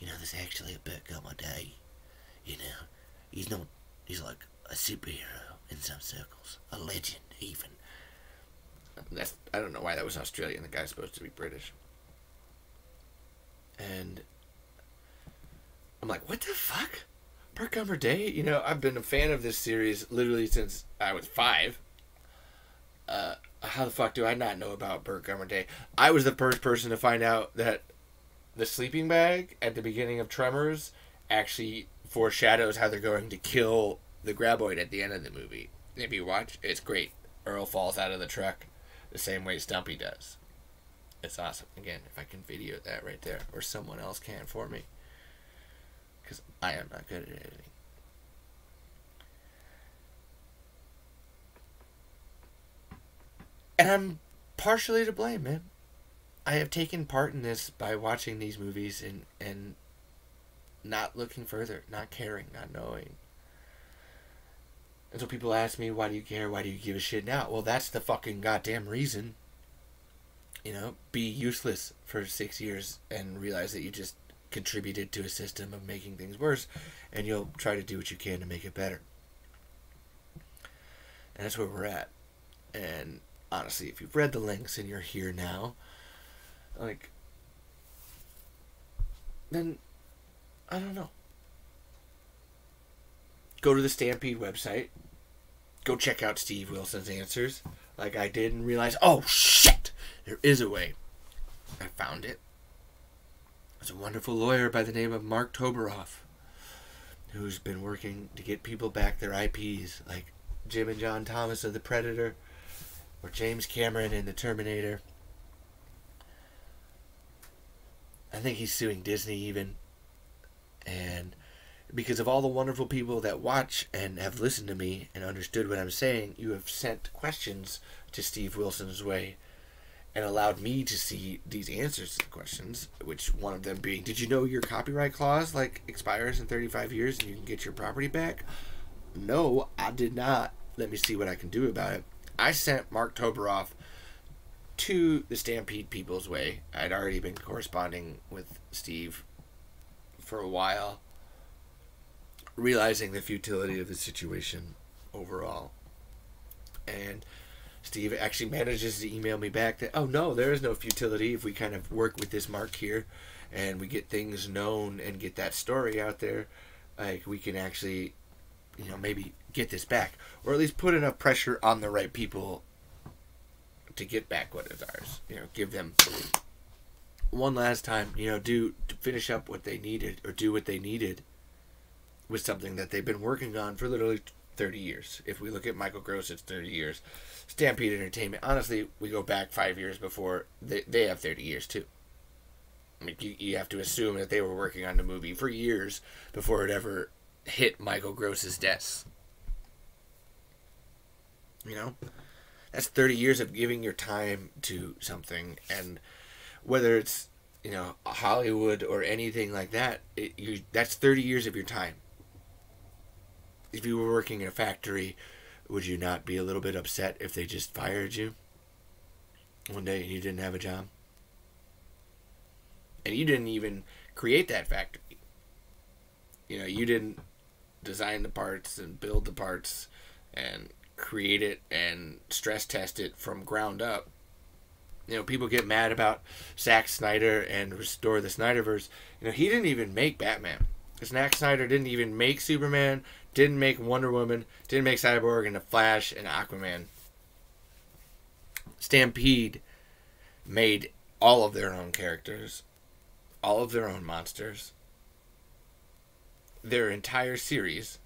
there's actually a Burt Gummer Day. He's like a superhero in some circles. A legend, even. I don't know why that was Australian. The guy's supposed to be British. And I'm like, what the fuck? Burt Gummer Day? I've been a fan of this series literally since I was 5. How the fuck do I not know about Burt Gummer Day? I was the first person to find out that the sleeping bag at the beginning of Tremors actually foreshadows how they're going to kill the graboid at the end of the movie. If you watch, it's great. Earl falls out of the truck the same way Stumpy does. It's awesome. Again, if I can video that right there, or someone else can for me, because I am not good at editing. And I'm partially to blame, man. I have taken part in this by watching these movies and not looking further, not caring, not knowing. And so people ask me, why do you care? Why do you give a shit now? Well, that's the fucking goddamn reason. Be useless for 6 years and realize that you just contributed to a system of making things worse, and you'll try to do what you can to make it better. And that's where we're at. And honestly, if you've read the links and you're here now, then I don't know. Go to the Stampede website. Go check out Steve Wilson's answers, like I did, and realize, oh shit, there is a way. I found it. There's a wonderful lawyer by the name of Mark Toberoff, who's been working to get people back their IPs, like Jim and John Thomas of The Predator, or James Cameron in The Terminator. I think he's suing Disney even. And because of all the wonderful people that watch and have listened to me and understood what I'm saying, you have sent questions to Steve Wilson's way and allowed me to see these answers to the questions, which one of them being, did you know your copyright clause expires in 35 years and you can get your property back? No, I did not. Let me see what I can do about it. I sent Mark Toberoff to the Stampede people's way. I'd already been corresponding with Steve for a while, realizing the futility of the situation overall. And Steve actually manages to email me back that, oh no, there is no futility if we kind of work with this Mark here and we get things known and get that story out there. Like, we can actually, maybe get this back, or at least put enough pressure on the right people to get back what is ours. Give them one last time, to finish up what they needed, or do what they needed with something that they've been working on for literally 30 years. If we look at Michael Gross, it's 30 years. Stampede Entertainment, honestly, we go back 5 years before. They have 30 years too. I mean, you have to assume that they were working on the movie for years before it ever hit Michael Gross's desk. That's 30 years of giving your time to something, and whether it's Hollywood or anything like that, that's 30 years of your time. If you were working in a factory, would you not be a little bit upset if they just fired you one day and you didn't have a job? And you didn't even create that factory. You didn't design the parts and build the parts and create it and stress test it from ground up. People get mad about Zack Snyder and restore the Snyderverse. He didn't even make Batman. Zack Snyder didn't even make Superman, didn't make Wonder Woman, didn't make Cyborg and the Flash and Aquaman. Stampede made all of their own characters, all of their own monsters, their entire series.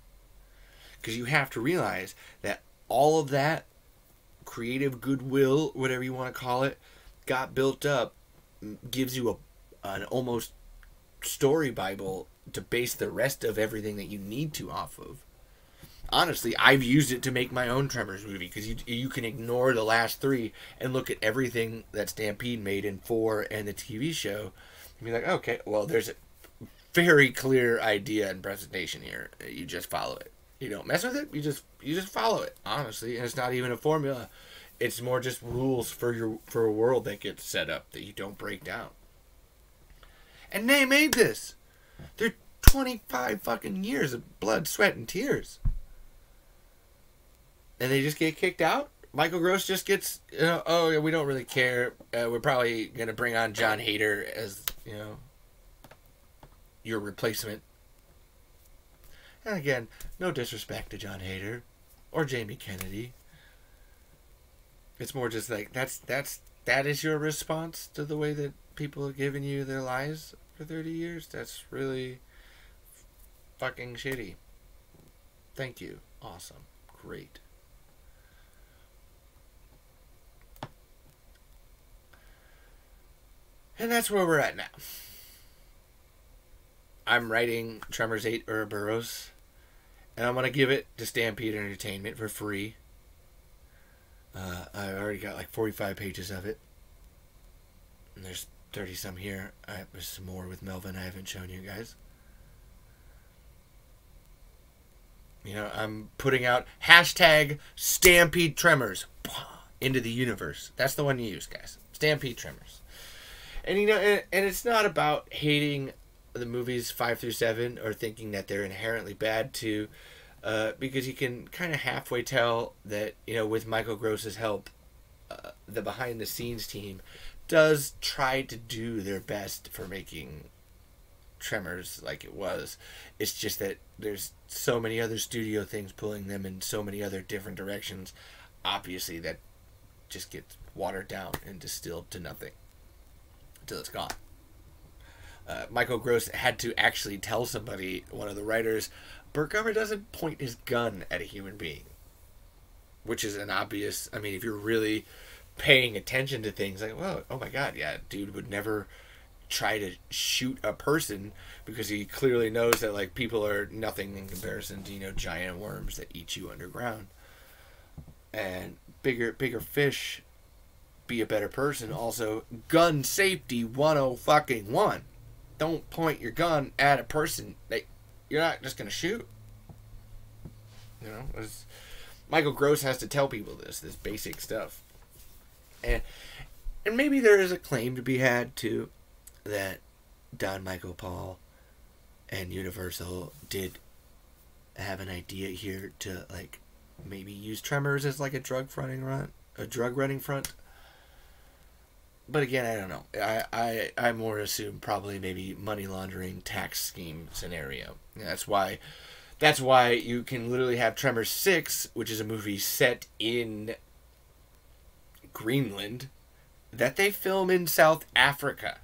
Because you have to realize that all of that creative goodwill, whatever you want to call it, got built up, gives you an almost story Bible to base the rest of everything that you need to off of. Honestly, I've used it to make my own Tremors movie, because you can ignore the last three and look at everything that Stampede made in 4 and the TV show and be like, okay, well, there's a very clear idea and presentation here. You just follow it. You don't mess with it. You just follow it, honestly. And it's not even a formula. It's more just rules for a world that gets set up that you don't break down. And they made this. They're 25 fucking years of blood, sweat, and tears. And they just get kicked out? Michael Gross just gets, oh, yeah, we don't really care. We're probably going to bring on John Hader as, your replacement. And again, no disrespect to John Hader or Jamie Kennedy. It's more just like, that is your response to the way that people have given you their lives for 30 years? That's really fucking shitty. Thank you. Awesome. Great. And that's where we're at now. I'm writing Tremors 8 Ouroboros, and I'm going to give it to Stampede Entertainment for free. I already got like 45 pages of it. And there's 30 some here. There's some more with Melvin I haven't shown you guys. I'm putting out hashtag Stampede Tremors into the universe. That's the one you use, guys. Stampede Tremors. And and it's not about hating the movies 5 through 7 or thinking that they're inherently bad too, because you can kind of halfway tell that, with Michael Gross's help, the behind the scenes team does try to do their best for making Tremors like it was. It's just that there's so many other studio things pulling them in so many other different directions. Obviously that just gets watered down and distilled to nothing until it's gone. Michael Gross had to actually tell somebody, one of the writers, Burt Gummer doesn't point his gun at a human being. Which is an obvious, if you're really paying attention to things, like, well, oh my god, yeah, dude would never try to shoot a person because he clearly knows that like people are nothing in comparison to giant worms that eat you underground. And bigger fish, be a better person. Also, gun safety 101. Don't point your gun at a person. You're not just gonna shoot. Michael Gross has to tell people this basic stuff. And maybe there is a claim to be had too that Don Michael Paul and Universal did have an idea here to like maybe use Tremors as like a drug running front. But again, I don't know. I more assume probably maybe money laundering tax scheme scenario. That's why you can literally have Tremors 6, which is a movie set in Greenland, that they film in South Africa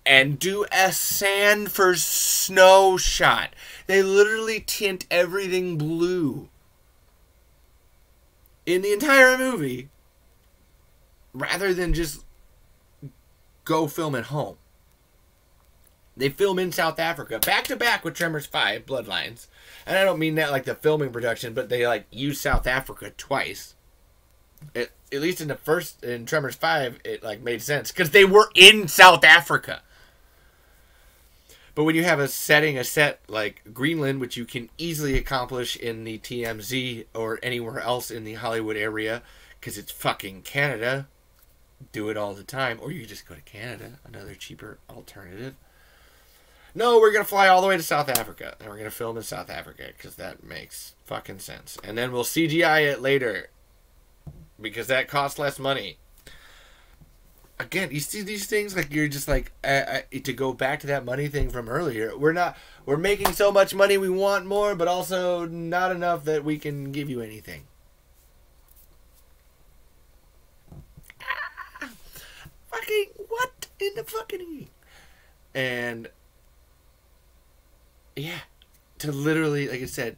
and do a sand for snow shot. They literally tint everything blue in the entire movie rather than just go film at home. They film in South Africa, back to back with Tremors 5, Bloodlines. And I don't mean that like the filming production, but they like use South Africa twice. At least in Tremors 5, it like made sense because they were in South Africa. But when you have a set like Greenland, which you can easily accomplish in the TMZ or anywhere else in the Hollywood area, because it's fucking Canada, do it all the time. Or you just go to Canada, another cheaper alternative. No, we're going to fly all the way to South Africa. And we're going to film in South Africa because that makes fucking sense. And then we'll CGI it later because that costs less money. Again, you see these things like you're just like, to go back to that money thing from earlier. We're making so much money we want more, but also not enough that we can give you anything. Fucking what in the fucking... And... yeah, to literally, like I said,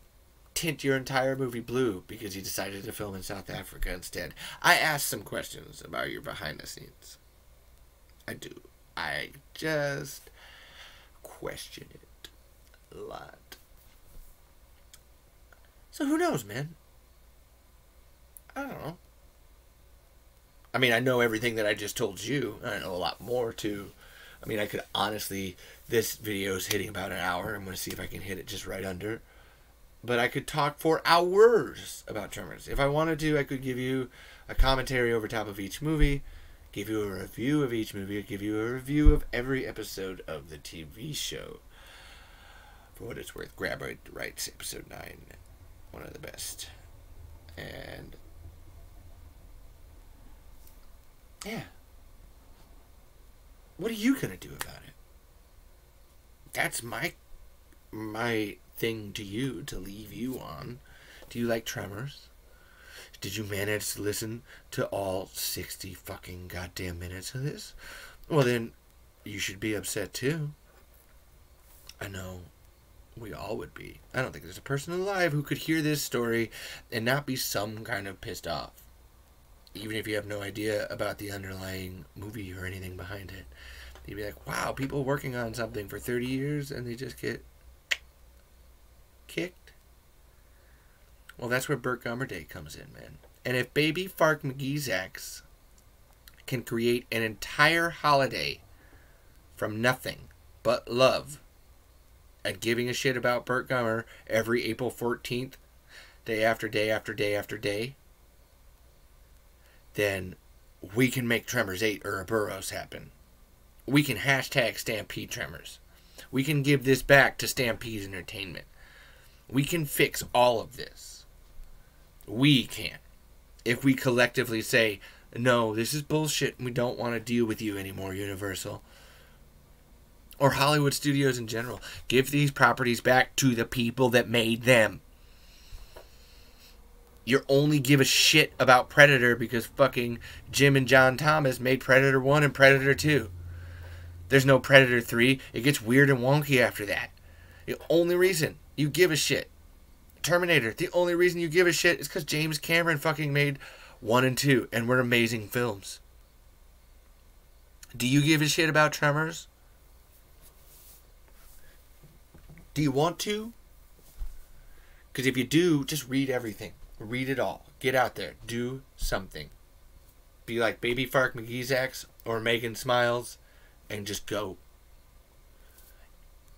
tint your entire movie blue because you decided to film in South Africa instead. I asked some questions about your behind the scenes. I do. I just question it a lot. So who knows, man? I don't know. I mean, I know everything that I just told you. I know a lot more, too. I mean, I could honestly... This video is hitting about an hour. I'm going to see if I can hit it just right under. But I could talk for hours about Tremors. If I wanted to, I could give you a commentary over top of each movie, give you a review of each movie, give you a review of every episode of the TV show. For what it's worth, Grab Rights, episode 9. One of the best. And... yeah. What are you going to do about it? That's my thing to you, to leave you on. Do you like Tremors? Did you manage to listen to all 60 fucking goddamn minutes of this? Well, then, you should be upset too. I know we all would be. I don't think there's a person alive who could hear this story and not be some kind of pissed off. Even if you have no idea about the underlying movie or anything behind it. You'd be like, wow, people working on something for 30 years and they just get kicked. Well, that's where Burt Gummer Day comes in, man. And if Baby Fark McGeezax can create an entire holiday from nothing but love and giving a shit about Burt Gummer every April 14th, day after day after day after day, then we can make Tremors 8 Ouroboros happen. We can hashtag Stampede Tremors. We can give this back to Stampede Entertainment. We can fix all of this. We can. If we collectively say, no, this is bullshit and we don't want to deal with you anymore, Universal. Or Hollywood studios in general. Give these properties back to the people that made them. You only give a shit about Predator because fucking Jim and John Thomas made Predator 1 and Predator 2. There's no Predator 3. It gets weird and wonky after that. The only reason you give a shit. Terminator, the only reason you give a shit is because James Cameron fucking made 1 and 2 and were amazing films. Do you give a shit about Tremors? Do you want to? Because if you do, just read everything. Read it all. Get out there. Do something. Be like Baby Fark McGee's ex or Megan Smiles and just go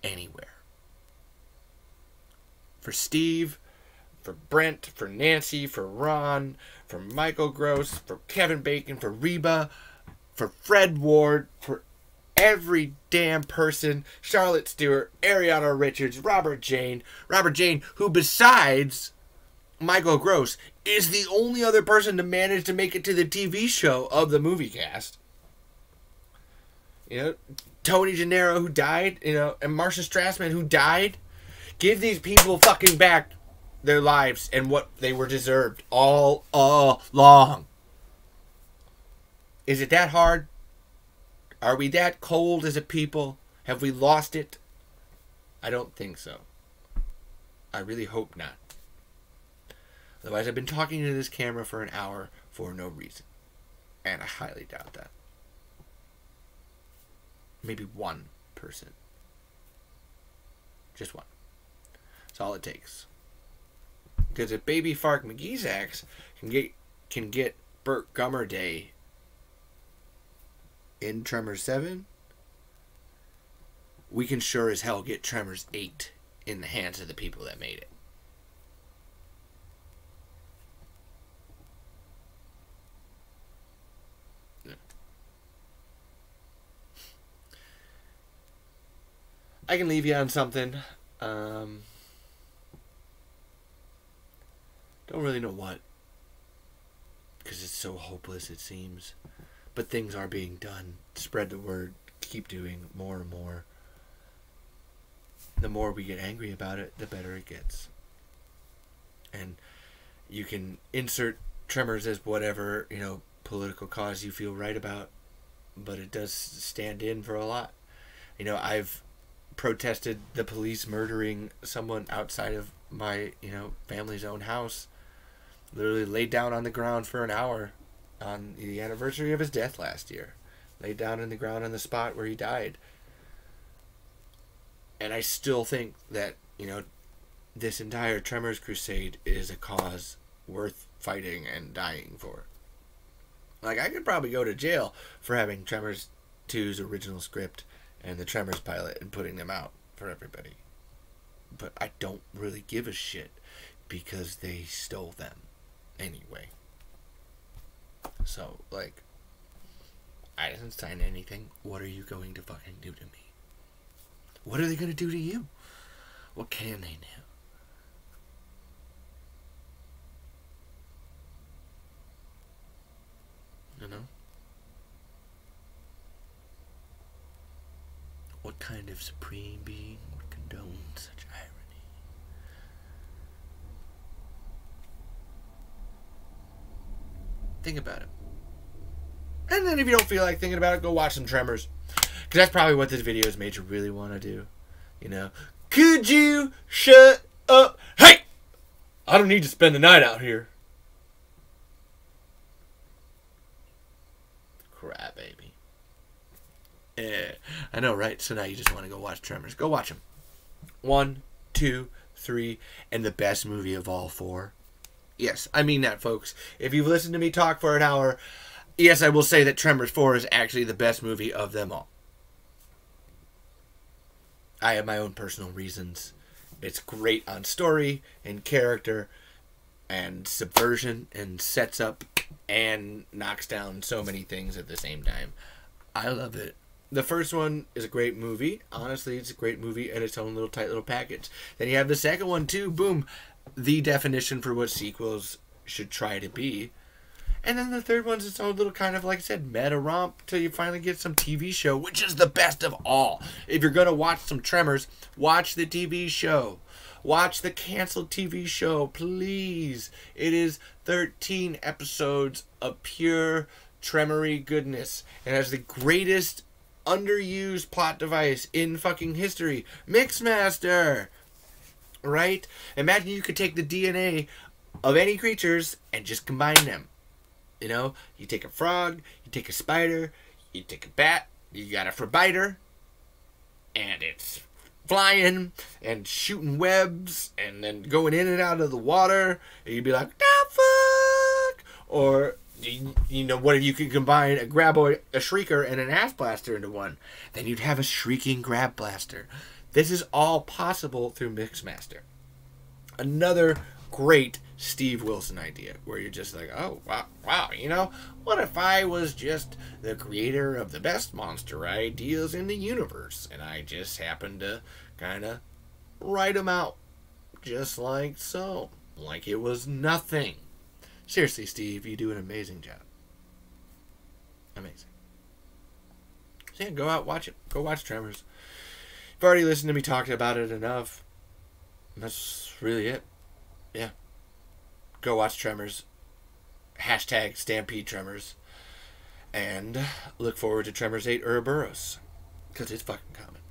anywhere. For Steve, for Brent, for Nancy, for Ron, for Michael Gross, for Kevin Bacon, for Reba, for Fred Ward, for every damn person, Charlotte Stewart, Ariana Richards, Robert Jane, who besides Michael Gross is the only other person to manage to make it to the TV show of the movie cast. You know, Tony Gennaro, who died, you know, and Marcia Strassman, who died. Give these people fucking back their lives and what they were deserved all along. Is it that hard? Are we that cold as a people? Have we lost it? I don't think so. I really hope not. Otherwise, I've been talking to this camera for an hour for no reason. And I highly doubt that. Maybe one person. Just one. That's all it takes. Because if Baby Fark McGee's ex can get Burt Gummer Day in Tremors 7, we can sure as hell get Tremors 8 in the hands of the people that made it. I can leave you on something. Don't really know what. Because it's so hopeless, it seems. But things are being done. Spread the word. Keep doing more and more. The more we get angry about it, the better it gets. And you can insert Tremors as whatever, you know, political cause you feel right about. But it does stand in for a lot. You know, I've protested the police murdering someone outside of my, you know, family's own house. Literally laid down on the ground for an hour on the anniversary of his death last year. Laid down in the ground on the spot where he died. And I still think that, you know, this entire Tremors crusade is a cause worth fighting and dying for. Like, I could probably go to jail for having Tremors 2's original script and the Tremors pilot and putting them out for everybody. But I don't really give a shit because they stole them anyway. So, like, I didn't sign anything. What are you going to fucking do to me? What are they going to do to you? What can they do? You know? What kind of supreme being would condone such irony? Think about it. And then if you don't feel like thinking about it, go watch some Tremors. Because that's probably what this video has made you really want to do. You know? Could you shut up? Hey! I don't need to spend the night out here. Crap, baby. Yeah, I know, right? So now you just want to go watch Tremors. Go watch them. 1, 2, 3, and the best movie of all 4. Yes, I mean that, folks. If you've listened to me talk for an hour, yes, I will say that Tremors 4 is actually the best movie of them all. I have my own personal reasons. It's great on story and character and subversion and sets up and knocks down so many things at the same time. I love it. The first one is a great movie. Honestly, it's a great movie and its own little tight little package. Then you have the second one too. Boom. The definition for what sequels should try to be. And then the third one's its own little kind of, like I said, meta romp till you finally get some TV show, which is the best of all. If you're going to watch some Tremors, watch the TV show. Watch the canceled TV show, please. It is 13 episodes of pure tremory goodness. It has the greatest underused plot device in fucking history. Mixmaster. Right? Imagine you could take the DNA of any creatures and just combine them. You know, you take a frog, you take a spider, You take a bat, you got a Fraidy, and it's flying and shooting webs and then going in and out of the water, and you'd be like, the fuck? Or, you know, what if you could combine a graboid, a shrieker, and an ass blaster into one? Then you'd have a shrieking grab blaster. This is all possible through Mixmaster. Another great Steve Wilson idea, where you're just like, oh, wow, you know, what if I was just the creator of the best monster ideas in the universe, and I just happened to kind of write them out, just like so, like it was nothing. Seriously, Steve, you do an amazing job. Amazing. So yeah, go out, watch it. Go watch Tremors. You've already listened to me talk about it enough. That's really it. Yeah. Go watch Tremors. Hashtag Stampede Tremors. And look forward to Tremors 8 Ouroboros. Because it's fucking coming.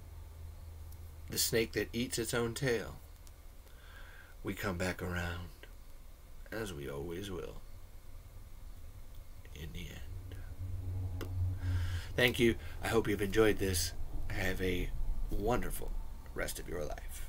The snake that eats its own tail. We come back around. As we always will. In the end. Thank you. I hope you've enjoyed this. Have a wonderful rest of your life.